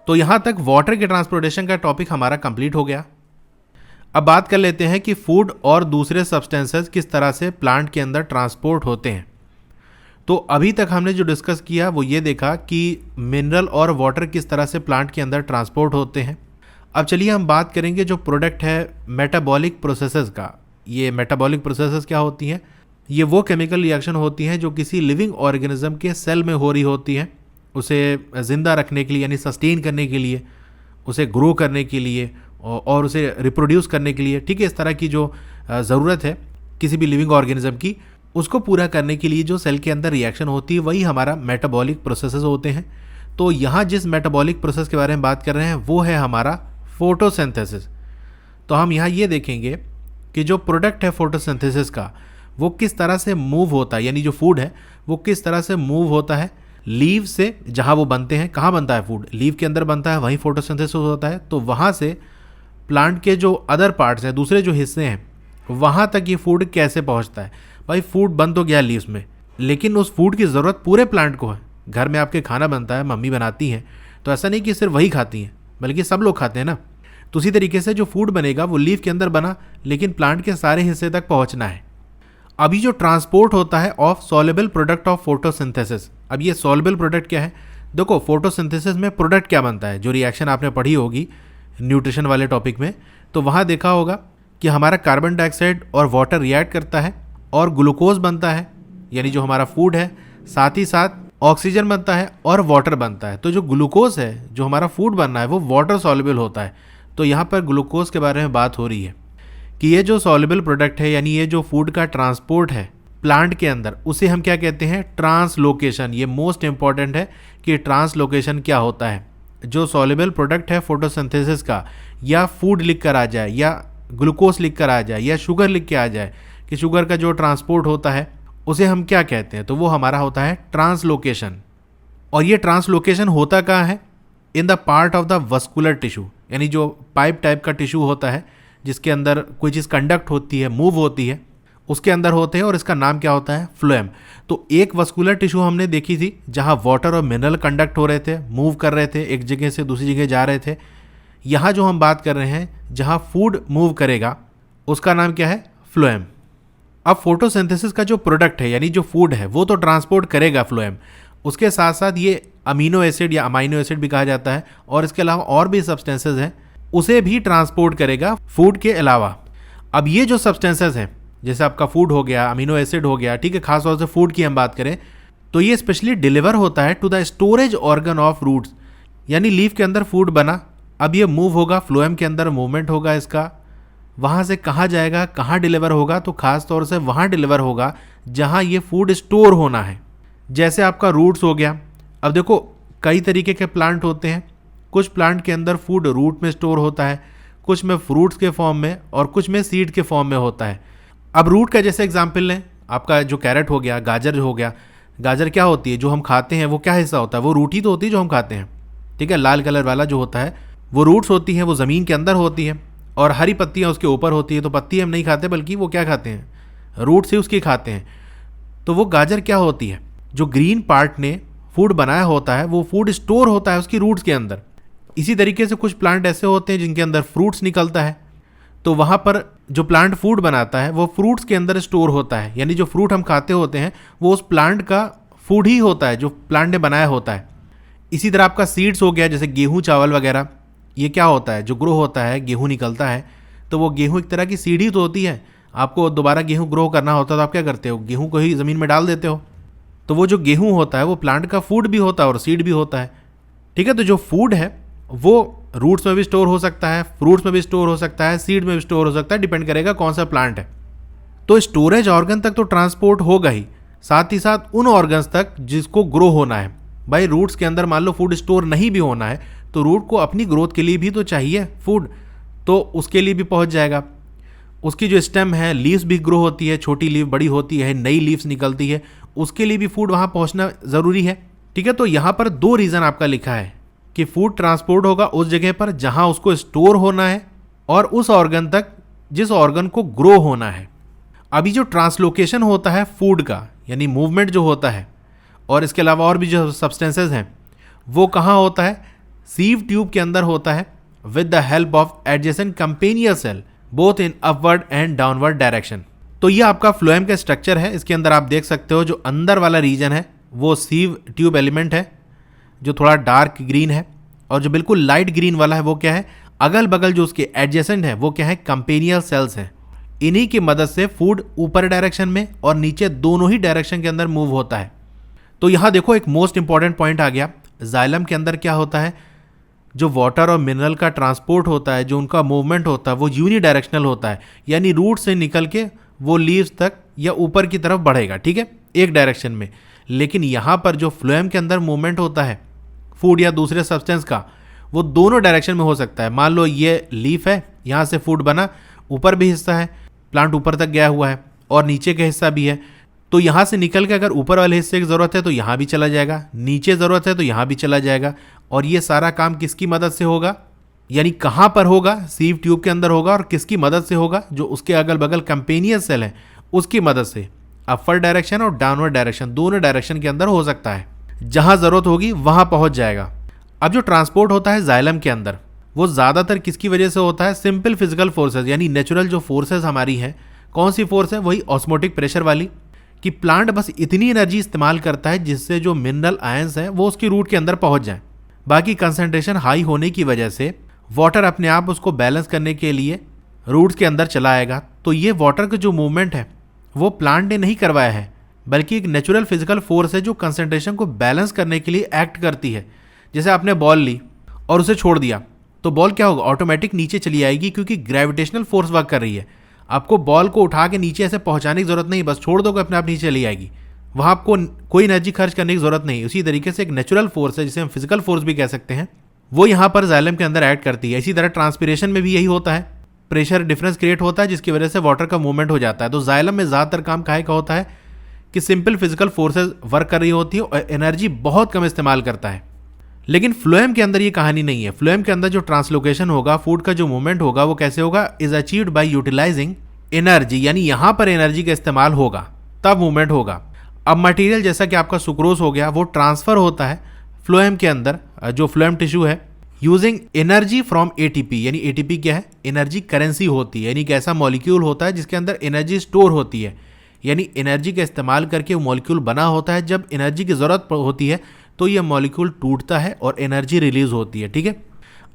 तो यहाँ तक वाटर के ट्रांसपोर्टेशन का टॉपिक हमारा कंप्लीट हो गया। अब बात कर लेते हैं कि फूड और दूसरे सब्सटेंसेस किस तरह से प्लांट के अंदर ट्रांसपोर्ट होते हैं। तो अभी तक हमने जो डिस्कस किया वो ये देखा कि मिनरल और वाटर किस तरह से प्लांट के अंदर ट्रांसपोर्ट होते हैं। अब चलिए हम बात करेंगे जो प्रोडक्ट है मेटाबॉलिक प्रोसेसेस का। ये मेटाबॉलिक प्रोसेसेस क्या होती हैं? ये वो केमिकल रिएक्शन होती हैं जो किसी लिविंग ऑर्गेनिज्म के सेल में हो रही होती हैं, उसे ज़िंदा रखने के लिए यानी सस्टेन करने के लिए, उसे ग्रो करने के लिए और उसे रिप्रोड्यूस करने के लिए, ठीक है। इस तरह की जो ज़रूरत है किसी भी लिविंग ऑर्गेनिज्म की, उसको पूरा करने के लिए जो सेल के अंदर रिएक्शन होती है वही हमारा मेटाबॉलिक प्रोसेसेस होते हैं। तो यहाँ जिस मेटाबॉलिक प्रोसेस के बारे में बात कर रहे हैं वो है हमारा फोटोसिंथेसिस। तो हम यहाँ ये देखेंगे कि जो प्रोडक्ट है फोटोसिंथेसिस का वो किस तरह से मूव होता है, यानी जो फूड है वो किस तरह से मूव होता है लीव से, जहाँ वो बनते हैं। कहाँ बनता है फूड? लीव के अंदर बनता है, वहीं फोटोसिंथेसिस होता है। तो वहाँ से प्लांट के जो अदर पार्ट्स हैं, दूसरे जो हिस्से हैं, वहाँ तक ये फूड कैसे पहुँचता है। भाई फूड बन तो गया लीव्स में, लेकिन उस फूड की ज़रूरत पूरे प्लांट को है। घर में आपके खाना बनता है, मम्मी बनाती हैं, तो ऐसा नहीं कि सिर्फ वही खाती हैं, बल्कि सब लोग खाते हैं ना। तो उसी तरीके से जो फूड बनेगा वो लीव के अंदर बना, लेकिन प्लांट के सारे हिस्से तक पहुंचना है। अभी जो ट्रांसपोर्ट होता है of soluble product of photosynthesis. अब ये सॉल्युबल प्रोडक्ट क्या है? देखो फोटोसिंथेसिस में प्रोडक्ट क्या बनता है, जो रिएक्शन आपने पढ़ी होगी न्यूट्रिशन वाले टॉपिक में, तो वहाँ देखा होगा कि हमारा कार्बन डाइऑक्साइड और वाटर रिएक्ट करता है और ग्लूकोज बनता है, यानी जो हमारा फूड है, साथ ही साथ ऑक्सीजन बनता है और वाटर बनता है। तो जो ग्लूकोज है, जो हमारा फूड बनना है, वो वाटर सॉल्युबल होता है। तो यहाँ पर ग्लूकोज के बारे में बात हो रही है कि ये जो सॉल्युबल प्रोडक्ट है, यानी ये जो फूड का ट्रांसपोर्ट है प्लांट के अंदर, उसे हम क्या कहते हैं? ट्रांसलोकेशन। ये मोस्ट इंपॉर्टेंट है कि ट्रांसलोकेशन क्या होता है। जो सॉल्युबल प्रोडक्ट है फोटोसिंथेसिस का, या फूड लिख कर आ जाए, या ग्लूकोज लिख कर आ जाए, या शुगर लिख के आ जाए, कि शुगर का जो ट्रांसपोर्ट होता है उसे हम क्या कहते हैं? तो वो हमारा होता है ट्रांसलोकेशन। और ये ट्रांसलोकेशन होता कहाँ है? In the part of the vascular tissue, यानी जो पाइप टाइप का टिश्यू होता है जिसके अंदर कोई चीज़ कंडक्ट होती है, मूव होती है, उसके अंदर होते हैं और इसका नाम क्या होता है, फ्लोएम। तो एक वस्कुलर टिश्यू हमने देखी थी जहां वाटर और मिनरल कंडक्ट हो रहे थे, मूव कर रहे थे, एक जगह से दूसरी जगह जा रहे थे। यहाँ जो हम बात कर रहे हैं जहाँ फूड मूव करेगा उसका नाम क्या है, फ्लोएम। अब फोटोसिंथेसिस का जो प्रोडक्ट है यानी जो फूड है वो तो ट्रांसपोर्ट करेगा फ्लोएम, उसके साथ साथ ये अमीनो एसिड या अमाइनो एसिड भी कहा जाता है और इसके अलावा और भी सब्सटेंसेस हैं उसे भी ट्रांसपोर्ट करेगा फूड के अलावा। अब ये जो सब्सटेंसेस हैं जैसे आपका फूड हो गया, अमीनो एसिड हो गया, ठीक है, खासतौर से फूड की हम बात करें तो ये स्पेशली डिलीवर होता है to the storage organ of roots, यानी लीफ के अंदर फूड बना, अब ये मूव होगा, फ्लोएम के अंदर मूवमेंट होगा इसका, वहाँ से कहाँ जाएगा, कहाँ डिलीवर होगा, तो खास तौर से वहाँ डिलीवर होगा जहाँ ये फूड स्टोर होना है। जैसे आपका रूट्स हो गया। अब देखो कई तरीके के प्लांट होते हैं, कुछ प्लांट के अंदर फूड रूट में स्टोर होता है, कुछ में फ्रूट्स के फॉर्म में और कुछ में सीड के फॉर्म में होता है। अब रूट का जैसे एग्जाम्पल लें, आपका जो कैरेट हो गया, गाजर हो गया, गाजर क्या होती है जो हम खाते हैं वो क्या हिस्सा होता है, वो रूट ही तो होती है जो हम खाते हैं, ठीक है, लाल कलर वाला जो होता है वो रूट्स होती है, वो ज़मीन के अंदर होती है और हरी पत्तियाँ उसके ऊपर होती है। तो पत्ती हम नहीं खाते बल्कि वो क्या खाते हैं, रूट से उसकी खाते हैं। तो वो गाजर क्या होती है, जो ग्रीन पार्ट ने फूड बनाया होता है वो फूड स्टोर होता है उसकी रूट्स के अंदर। इसी तरीके से कुछ प्लांट ऐसे होते हैं जिनके अंदर फ्रूट्स निकलता है, तो वहाँ पर जो प्लांट फूड बनाता है वो फ्रूट्स के अंदर स्टोर होता है, यानी जो फ्रूट हम खाते होते हैं वो उस प्लांट का फूड ही होता है जो प्लांट ने बनाया होता है। इसी तरह आपका सीड्स हो गया, जैसे गेहूँ चावल वगैरह, ये क्या होता है, जो ग्रो होता है, गेहूँ निकलता है, तो वो गेहूँ एक तरह की सीड ही तो होती है। आपको दोबारा गेहूँ ग्रो करना होता है तो आप क्या करते हो, गेहूँ को ही ज़मीन में डाल देते हो। तो वो जो गेहूँ होता है वो प्लांट का फूड भी होता है और सीड भी होता है, ठीक है। तो जो फूड है वो रूट्स में भी स्टोर हो सकता है, फ्रूट्स में भी स्टोर हो सकता है, सीड में भी स्टोर हो सकता है, डिपेंड करेगा कौन सा प्लांट है। तो स्टोरेज ऑर्गन तक तो ट्रांसपोर्ट होगा ही, साथ ही साथ उन ऑर्गन्स तक जिसको ग्रो होना है। भाई रूट्स के अंदर मान लो फूड स्टोर नहीं भी होना है तो रूट को अपनी ग्रोथ के लिए भी तो चाहिए फूड, तो उसके लिए भी पहुंच जाएगा। उसकी जो स्टेम है, लीव्स भी ग्रो होती है, छोटी लीव बड़ी होती है, नई लीव्स निकलती है, उसके लिए भी फूड वहाँ पहुँचना ज़रूरी है, ठीक है। तो यहाँ पर दो रीज़न आपका लिखा है कि फूड ट्रांसपोर्ट होगा उस जगह पर जहाँ उसको स्टोर होना है और उस ऑर्गन तक जिस ऑर्गन को ग्रो होना है। अभी जो ट्रांसलोकेशन होता है फूड का, यानी मूवमेंट जो होता है, और इसके अलावा और भी जो सब्सटेंसेस हैं वो कहाँ होता है, सीव ट्यूब के अंदर होता है with the help of adjacent companion cell both in upward and downward direction. तो ये आपका फ्लोएम का स्ट्रक्चर है। इसके अंदर आप देख सकते हो जो अंदर वाला रीजन है वो सीव ट्यूब एलिमेंट है जो थोड़ा डार्क ग्रीन है, और जो बिल्कुल लाइट ग्रीन वाला है वो क्या है, अगल बगल जो उसके एडजेसेंट है वो क्या है, कंपेनियल सेल्स हैं। इन्हीं की मदद से फूड ऊपर डायरेक्शन में और नीचे दोनों ही डायरेक्शन के अंदर मूव होता है। तो यहाँ देखो एक मोस्ट इंपॉर्टेंट पॉइंट आ गया, जाइलम के अंदर क्या होता है, जो वाटर और मिनरल का ट्रांसपोर्ट होता है, जो उनका मूवमेंट होता है वो यूनी डायरेक्शनल होता है, यानी रूट से निकल के वो लीव्स तक या ऊपर की तरफ बढ़ेगा, ठीक है, एक डायरेक्शन में। लेकिन यहाँ पर जो फ्लोएम के अंदर मूवमेंट होता है फूड या दूसरे सब्सटेंस का, वो दोनों डायरेक्शन में हो सकता है। मान लो ये लीफ है, यहाँ से फूड बना, ऊपर भी हिस्सा है, प्लांट ऊपर तक गया हुआ है और नीचे का हिस्सा भी है, तो यहाँ से निकल के अगर ऊपर वाले हिस्से की ज़रूरत है तो यहाँ भी चला जाएगा, नीचे ज़रूरत है तो यहाँ भी चला जाएगा। और ये सारा काम किसकी मदद से होगा, यानी कहाँ पर होगा, सीव ट्यूब के अंदर होगा, और किसकी मदद से होगा, जो उसके अगल बगल कंपेनियल सेल है उसकी मदद से। अपर डायरेक्शन और डाउनवर्ड डायरेक्शन दोनों डायरेक्शन के अंदर हो सकता है, जहाँ ज़रूरत होगी वहाँ पहुँच जाएगा। अब जो ट्रांसपोर्ट होता है जाइलम के अंदर वो ज़्यादातर किसकी वजह से होता है, सिंपल फिजिकल फोर्सेज, यानी नेचुरल जो फोर्सेज हमारी हैं। कौन सी फोर्स है, वही ऑस्मोटिक प्रेशर वाली, कि प्लांट बस इतनी एनर्जी इस्तेमाल करता है जिससे जो मिनरल आयंस हैं वो उसकी रूट के अंदर पहुंच जाएं। बाकी कंसंट्रेशन हाई होने की वजह से वाटर अपने आप उसको बैलेंस करने के लिए रूट्स के अंदर चला आएगा। तो ये वाटर का जो मूवमेंट है वो प्लांट ने नहीं करवाया है, बल्कि एक नेचुरल फिजिकल फोर्स है जो कंसंट्रेशन को बैलेंस करने के लिए एक्ट करती है। जैसे आपने बॉल ली और उसे छोड़ दिया तो बॉल क्या होगा, ऑटोमेटिक नीचे चली आएगी, क्योंकि ग्रेविटेशनल फोर्स वर्क कर रही है। आपको बॉल को उठा के नीचे ऐसे पहुंचाने की जरूरत नहीं, बस छोड़ दोगे अपने आप नीचे चली आएगी, वहाँ आपको कोई एनर्जी खर्च करने की जरूरत नहीं। उसी तरीके से एक नेचुरल फोर्स है जिसे हम फिजिकल फोर्स भी कह सकते हैं, वो यहाँ पर जाइलम के अंदर ऐड करती है। इसी तरह ट्रांसपिरेशन में भी यही होता है, प्रेशर डिफरेंस क्रिएट होता है जिसकी वजह से वाटर का मूवमेंट हो जाता है। तो जाइलम में ज़्यादातर काम काहे का होता है कि सिंपल फिजिकल फोर्सेज वर्क कर रही होती है और एनर्जी बहुत कम इस्तेमाल करता है। लेकिन फ्लोएम के अंदर ये कहानी नहीं है। फ्लोएम के अंदर जो ट्रांसलोकेशन होगा, फूड का जो मूवमेंट होगा वो कैसे होगा, is achieved by utilising energy, यानी यहाँ पर एनर्जी का इस्तेमाल होगा तब मूवमेंट होगा। अब मटेरियल जैसा कि आपका सुक्रोज हो गया वो ट्रांसफ़र होता है फ्लोएम के अंदर, जो फ्लोएम टिश्यू है, यूजिंग एनर्जी फ्रॉम एटीपी। यानी एटीपी क्या है? एनर्जी करेंसी होती है, यानी एक ऐसा मॉलिक्यूल होता है जिसके अंदर एनर्जी स्टोर होती है, यानी एनर्जी का इस्तेमाल करके वो मॉलिक्यूल बना होता है। जब एनर्जी की ज़रूरत होती है तो ये मॉलिक्यूल टूटता है और एनर्जी रिलीज होती है। ठीक है,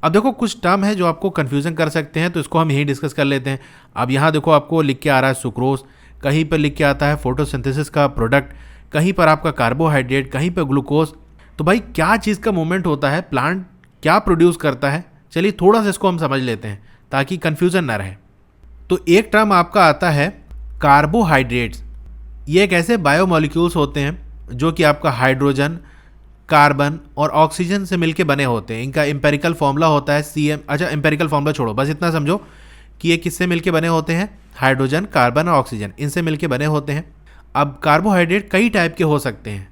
अब देखो कुछ टर्म है जो आपको कन्फ्यूज़न कर सकते हैं, तो इसको हम यहीं डिस्कस कर लेते हैं। अब यहाँ देखो आपको लिख के आ रहा है सुक्रोज, कहीं पर लिख के आता है फोटोसिंथेसिस का प्रोडक्ट, कहीं पर आपका कार्बोहाइड्रेट, कहीं पर ग्लूकोज। तो भाई क्या चीज़ का मूवमेंट होता है, प्लांट क्या प्रोड्यूस करता है, चलिए थोड़ा सा इसको हम समझ लेते हैं ताकि कन्फ्यूज़न ना रहे। तो एक टर्म आपका आता है कार्बोहाइड्रेट्स। ये एक ऐसे बायोमोलिक्यूल्स होते हैं जो कि आपका हाइड्रोजन, कार्बन और ऑक्सीजन से मिलके बने होते हैं। इनका एम्पेरिकल फॉर्मूला होता है CM। अच्छा, एम्पेरिकल फॉर्मूला छोड़ो, बस इतना समझो कि ये किससे मिलके बने होते हैं? हाइड्रोजन, कार्बन और ऑक्सीजन, इनसे मिलके बने होते हैं। अब कार्बोहाइड्रेट कई टाइप के हो सकते हैं,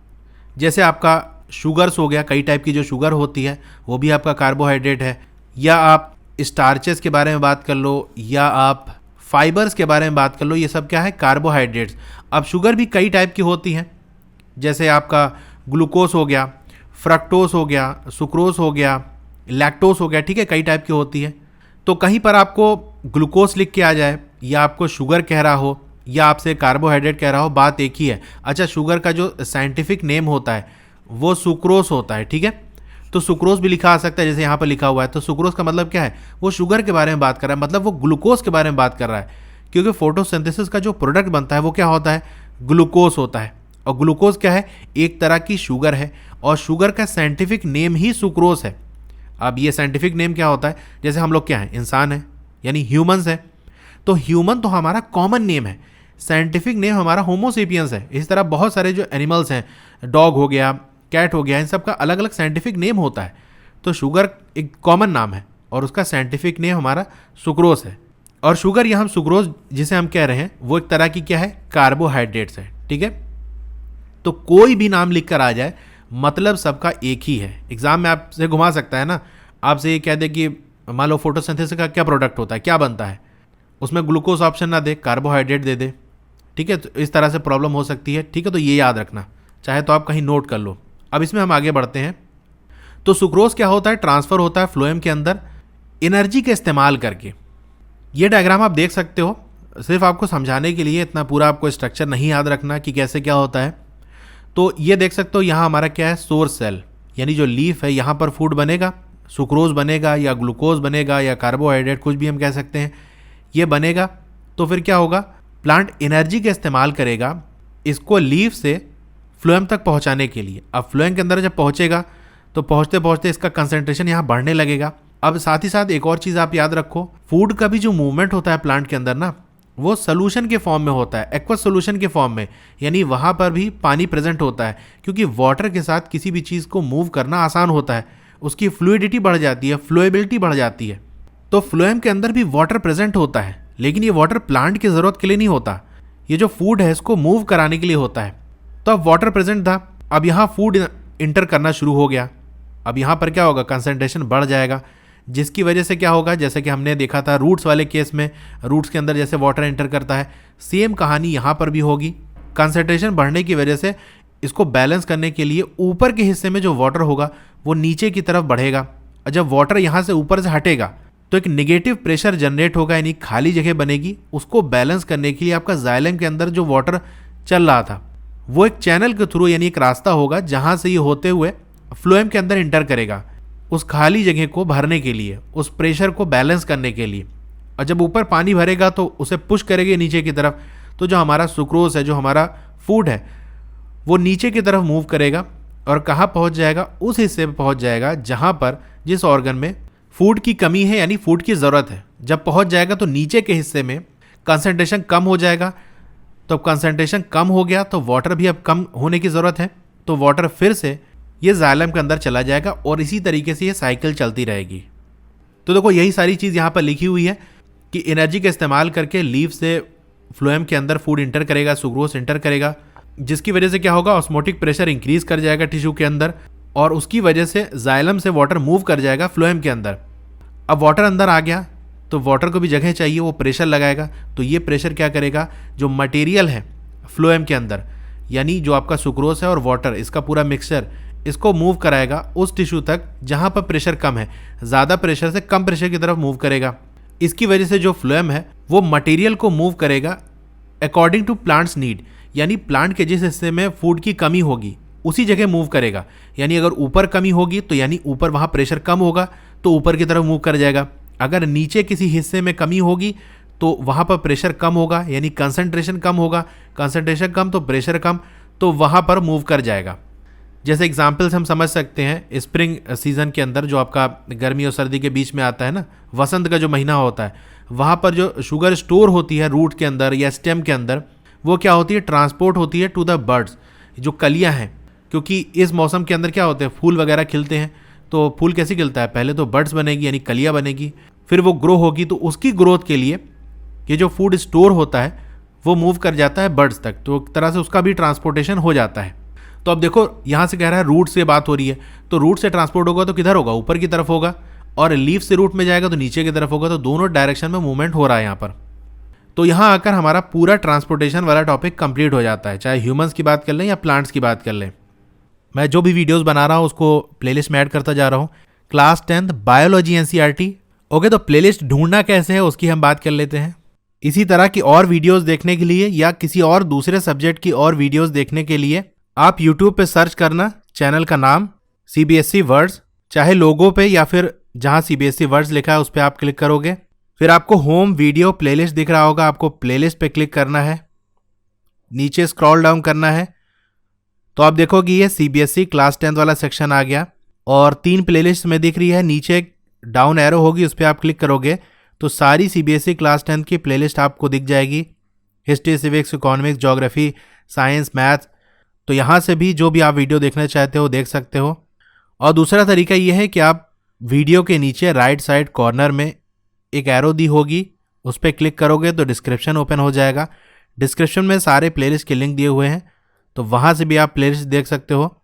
जैसे आपका शुगर्स हो गया, कई टाइप की जो शुगर होती है वो भी आपका कार्बोहाइड्रेट है, या आप स्टार्चेस के बारे में बात कर लो, या आप फाइबर्स के बारे में बात कर लो, ये सब क्या है? कार्बोहाइड्रेट्स। अब शुगर भी कई टाइप की होती हैं, जैसे आपका ग्लूकोज हो गया, फ्रक्टोस हो गया, सुक्रोज हो गया, लैक्टोस हो गया। ठीक है, कई टाइप की होती है। तो कहीं पर आपको ग्लूकोज लिख के आ जाए, या आपको शुगर कह रहा हो, या आपसे कार्बोहाइड्रेट कह रहा हो, बात एक ही है। अच्छा, शुगर का जो साइंटिफिक नेम होता है वो सुक्रोज होता है। ठीक है, तो सुक्रोज भी लिखा आ सकता है, जैसे यहाँ पर लिखा हुआ है। तो सुक्रोज का मतलब क्या है? वो शुगर के बारे में बात कर रहा है, मतलब वो ग्लूकोज के बारे में बात कर रहा है, क्योंकि फोटोसिंथेसिस का जो प्रोडक्ट बनता है वो क्या होता है? ग्लूकोज होता है। और ग्लूकोज क्या है? एक तरह की शुगर है, और शुगर का साइंटिफिक नेम ही सुक्रोज है। अब ये साइंटिफिक नेम क्या होता है? जैसे हम लोग क्या हैं? इंसान है, यानी ह्यूमंस है। तो ह्यूमन तो हमारा कॉमन नेम है, साइंटिफिक नेम हमारा होमोसेपियंस है। इस तरह बहुत सारे जो एनिमल्स हैं, डॉग हो गया, कैट हो गया, इन सब का अलग अलग साइंटिफिक नेम होता है। तो शुगर एक कॉमन नाम है और उसका साइंटिफिक नेम हमारा सुक्रोज है। और शुगर या हम सुक्रोज जिसे हम कह रहे हैं वो एक तरह की क्या है? कार्बोहाइड्रेट्स है। ठीक है, तो कोई भी नाम लिख कर आ जाए, मतलब सबका एक ही है। एग्जाम में आपसे घुमा सकता है ना, आपसे ये कह दे कि मान लो फोटोसिंथेसिस का क्या प्रोडक्ट होता है, क्या बनता है, उसमें ग्लूकोज ऑप्शन ना दे, कार्बोहाइड्रेट दे दे। ठीक है, तो इस तरह से प्रॉब्लम हो सकती है। ठीक है, तो ये याद रखना, चाहे तो आप कहीं नोट कर लो। अब इसमें हम आगे बढ़ते हैं। तो सुक्रोज क्या होता है? ट्रांसफ़र होता है फ्लोएम के अंदर एनर्जी का इस्तेमाल करके। ये डायग्राम आप देख सकते हो, सिर्फ आपको समझाने के लिए, इतना पूरा आपको स्ट्रक्चर नहीं याद रखना कि कैसे क्या होता है। तो ये देख सकते हो, यहाँ हमारा क्या है? सोर्स सेल, यानी जो लीफ है, यहाँ पर फूड बनेगा, सुक्रोज बनेगा या ग्लूकोज बनेगा या कार्बोहाइड्रेट, कुछ भी हम कह सकते हैं, ये बनेगा। तो फिर क्या होगा? प्लांट एनर्जी का इस्तेमाल करेगा इसको लीफ से फ्लोएम तक पहुंचाने के लिए। अब फ्लोएम के अंदर जब पहुंचेगा तो पहुंचते पहुंचते इसका कंसंट्रेशन यहाँ बढ़ने लगेगा। अब साथ ही साथ एक और चीज़ आप याद रखो, फूड का भी जो मूवमेंट होता है प्लांट के अंदर ना, वो सोल्यूशन के फॉर्म में होता है, एक्वस सोल्यूशन के फॉर्म में, यानी वहाँ पर भी पानी प्रेजेंट होता है, क्योंकि वाटर के साथ किसी भी चीज़ को मूव करना आसान होता है, उसकी फ्लूइडिटी बढ़ जाती है, फ्लोएबिलिटी बढ़ जाती है। तो फ्लोएम के अंदर भी वाटर प्रेजेंट होता है, लेकिन ये वाटर प्लांट की ज़रूरत के लिए नहीं होता, ये जो फूड है इसको मूव कराने के लिए होता है। तो अब वाटर प्रेजेंट था, अब यहाँ फूड इंटर करना शुरू हो गया। अब यहाँ पर क्या होगा? कंसंट्रेशन बढ़ जाएगा, जिसकी वजह से क्या होगा? जैसे कि हमने देखा था रूट्स वाले केस में, रूट्स के अंदर जैसे वाटर एंटर करता है, सेम कहानी यहाँ पर भी होगी। कंसंट्रेशन बढ़ने की वजह से इसको बैलेंस करने के लिए ऊपर के हिस्से में जो वाटर होगा वो नीचे की तरफ बढ़ेगा, और जब वाटर यहाँ से ऊपर से हटेगा तो एक नेगेटिव प्रेशर जनरेट होगा, यानी खाली जगह बनेगी। उसको बैलेंस करने के लिए आपका जाइलम के अंदर जो वाटर चल रहा था वो एक चैनल के थ्रू, यानी एक रास्ता होगा जहाँ से ये होते हुए फ्लोएम के अंदर इंटर करेगा, उस खाली जगह को भरने के लिए, उस प्रेशर को बैलेंस करने के लिए। और जब ऊपर पानी भरेगा तो उसे पुश करेगा नीचे की तरफ, तो जो हमारा सुक्रोज है, जो हमारा फूड है, वो नीचे की तरफ मूव करेगा और कहाँ पहुँच जाएगा? उस हिस्से पे पहुँच जाएगा जहाँ पर जिस ऑर्गन में फूड की कमी है, यानी फूड की ज़रूरत है। जब पहुँच जाएगा तो नीचे के हिस्से में कंसंट्रेशन कम हो जाएगा। तो कंसंट्रेशन कम हो गया तो वाटर भी अब कम होने की ज़रूरत है, तो वाटर फिर से ये जाइलम के अंदर चला जाएगा और इसी तरीके से ये साइकिल चलती रहेगी। तो देखो यही सारी चीज़ यहाँ पर लिखी हुई है कि एनर्जी का इस्तेमाल करके लीफ से फ्लोएम के अंदर फूड इंटर करेगा, सुक्रोज इंटर करेगा, जिसकी वजह से क्या होगा? ऑस्मोटिक प्रेशर इंक्रीज कर जाएगा टिश्यू के अंदर, और उसकी वजह से जाइलम से वाटर मूव कर जाएगा फ्लोएम के अंदर। अब वाटर अंदर आ गया तो वाटर को भी जगह चाहिए, वो प्रेशर लगाएगा। तो ये प्रेशर क्या करेगा, जो मटेरियल है फ्लोएम के अंदर, यानी जो आपका सुक्रोज है और वाटर, इसका पूरा मिक्सचर, इसको मूव कराएगा उस टिश्यू तक जहाँ पर प्रेशर कम है, ज़्यादा प्रेशर से कम प्रेशर की तरफ मूव करेगा। इसकी वजह से जो फ्लोएम है वो मटेरियल को मूव करेगा अकॉर्डिंग टू प्लांट्स नीड, यानी प्लांट के जिस हिस्से में फूड की कमी होगी उसी जगह मूव करेगा। यानी अगर ऊपर कमी होगी तो यानी ऊपर वहाँ प्रेशर कम होगा तो ऊपर की तरफ मूव कर जाएगा। अगर नीचे किसी हिस्से में कमी होगी तो वहाँ पर प्रेशर कम होगा, यानी कंसंट्रेशन कम होगा, कंसंट्रेशन कम तो प्रेशर कम, तो वहाँ पर मूव कर जाएगा। जैसे एग्जाम्पल्स हम समझ सकते हैं, स्प्रिंग सीजन के अंदर जो आपका गर्मी और सर्दी के बीच में आता है ना, वसंत का जो महीना होता है, वहाँ पर जो शुगर स्टोर होती है रूट के अंदर या स्टेम के अंदर, वो क्या होती है, ट्रांसपोर्ट होती है टू द बर्ड्स, जो कलियाँ हैं। क्योंकि इस मौसम के अंदर क्या होते हैं, फूल वगैरह खिलते हैं। तो फूल कैसे खिलता है, पहले तो बर्ड्स बनेगी यानी कलियाँ बनेगी, फिर वो ग्रो होगी, तो उसकी ग्रोथ के लिए ये जो फूड स्टोर होता है वो मूव कर जाता है बर्ड्स तक, तो एक तरह से उसका भी ट्रांसपोर्टेशन हो जाता है। तो अब देखो यहाँ से कह रहा है रूट से बात हो रही है, तो रूट से ट्रांसपोर्ट होगा तो किधर होगा, ऊपर की तरफ होगा, और लीफ से रूट में जाएगा तो नीचे की तरफ होगा। तो दोनों डायरेक्शन में मूवमेंट हो रहा है यहाँ पर। तो यहाँ आकर हमारा पूरा ट्रांसपोर्टेशन वाला टॉपिक कंप्लीट हो जाता है, चाहे ह्यूमंस की बात कर लें या प्लांट्स की बात कर लें। मैं जो भी वीडियोस बना रहा हूँ उसको प्लेलिस्ट में ऐड करता जा रहा हूँ। Class 10 biology NCERT। ओके, तो प्लेलिस्ट ढूंढना कैसे है उसकी हम बात कर लेते हैं। इसी तरह की और वीडियोस देखने के लिए या किसी और दूसरे सब्जेक्ट की और वीडियोस देखने के लिए आप YouTube पे सर्च करना चैनल का नाम CBSE वर्ड्स, चाहे लोगो पे या फिर जहाँ CBSE वर्ड्स लिखा है उस पर आप क्लिक करोगे, फिर आपको होम वीडियो प्लेलिस्ट दिख रहा होगा, आपको प्लेलिस्ट पे क्लिक करना है, नीचे स्क्रॉल डाउन करना है, तो आप देखोगे ये CBSE क्लास 10 वाला सेक्शन आ गया और 3 प्लेलिस्ट में दिख रही है। नीचे डाउन एरो होगी, उस पर आप क्लिक करोगे तो सारी CBSE क्लास 10 की प्लेलिस्ट आपको दिख जाएगी, history, civics, economics, geography, science, maths. तो यहाँ से भी जो भी आप वीडियो देखना चाहते हो देख सकते हो। और दूसरा तरीका ये है कि आप वीडियो के नीचे राइट साइड कॉर्नर में एक एरो दी होगी, उस पर क्लिक करोगे तो डिस्क्रिप्शन ओपन हो जाएगा। डिस्क्रिप्शन में सारे प्लेलिस्ट के लिंक दिए हुए हैं, तो वहाँ से भी आप प्लेलिस्ट देख सकते हो।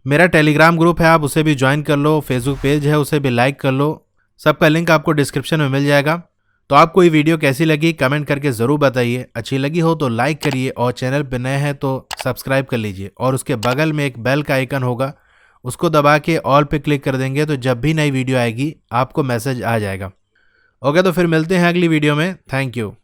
मेरा टेलीग्राम ग्रुप है, आप उसे भी ज्वाइन कर लो, फेसबुक पेज है उसे भी लाइक कर लो, सबका लिंक आपको डिस्क्रिप्शन में मिल जाएगा। तो आपको ये वीडियो कैसी लगी कमेंट करके ज़रूर बताइए, अच्छी लगी हो तो लाइक करिए और चैनल पर नए हैं तो सब्सक्राइब कर लीजिए। और उसके बगल में एक बेल का आइकन होगा, उसको दबा के ऑल पे क्लिक कर देंगे तो जब भी नई वीडियो आएगी आपको मैसेज आ जाएगा। ओके, तो फिर मिलते हैं अगली वीडियो में। Thank you.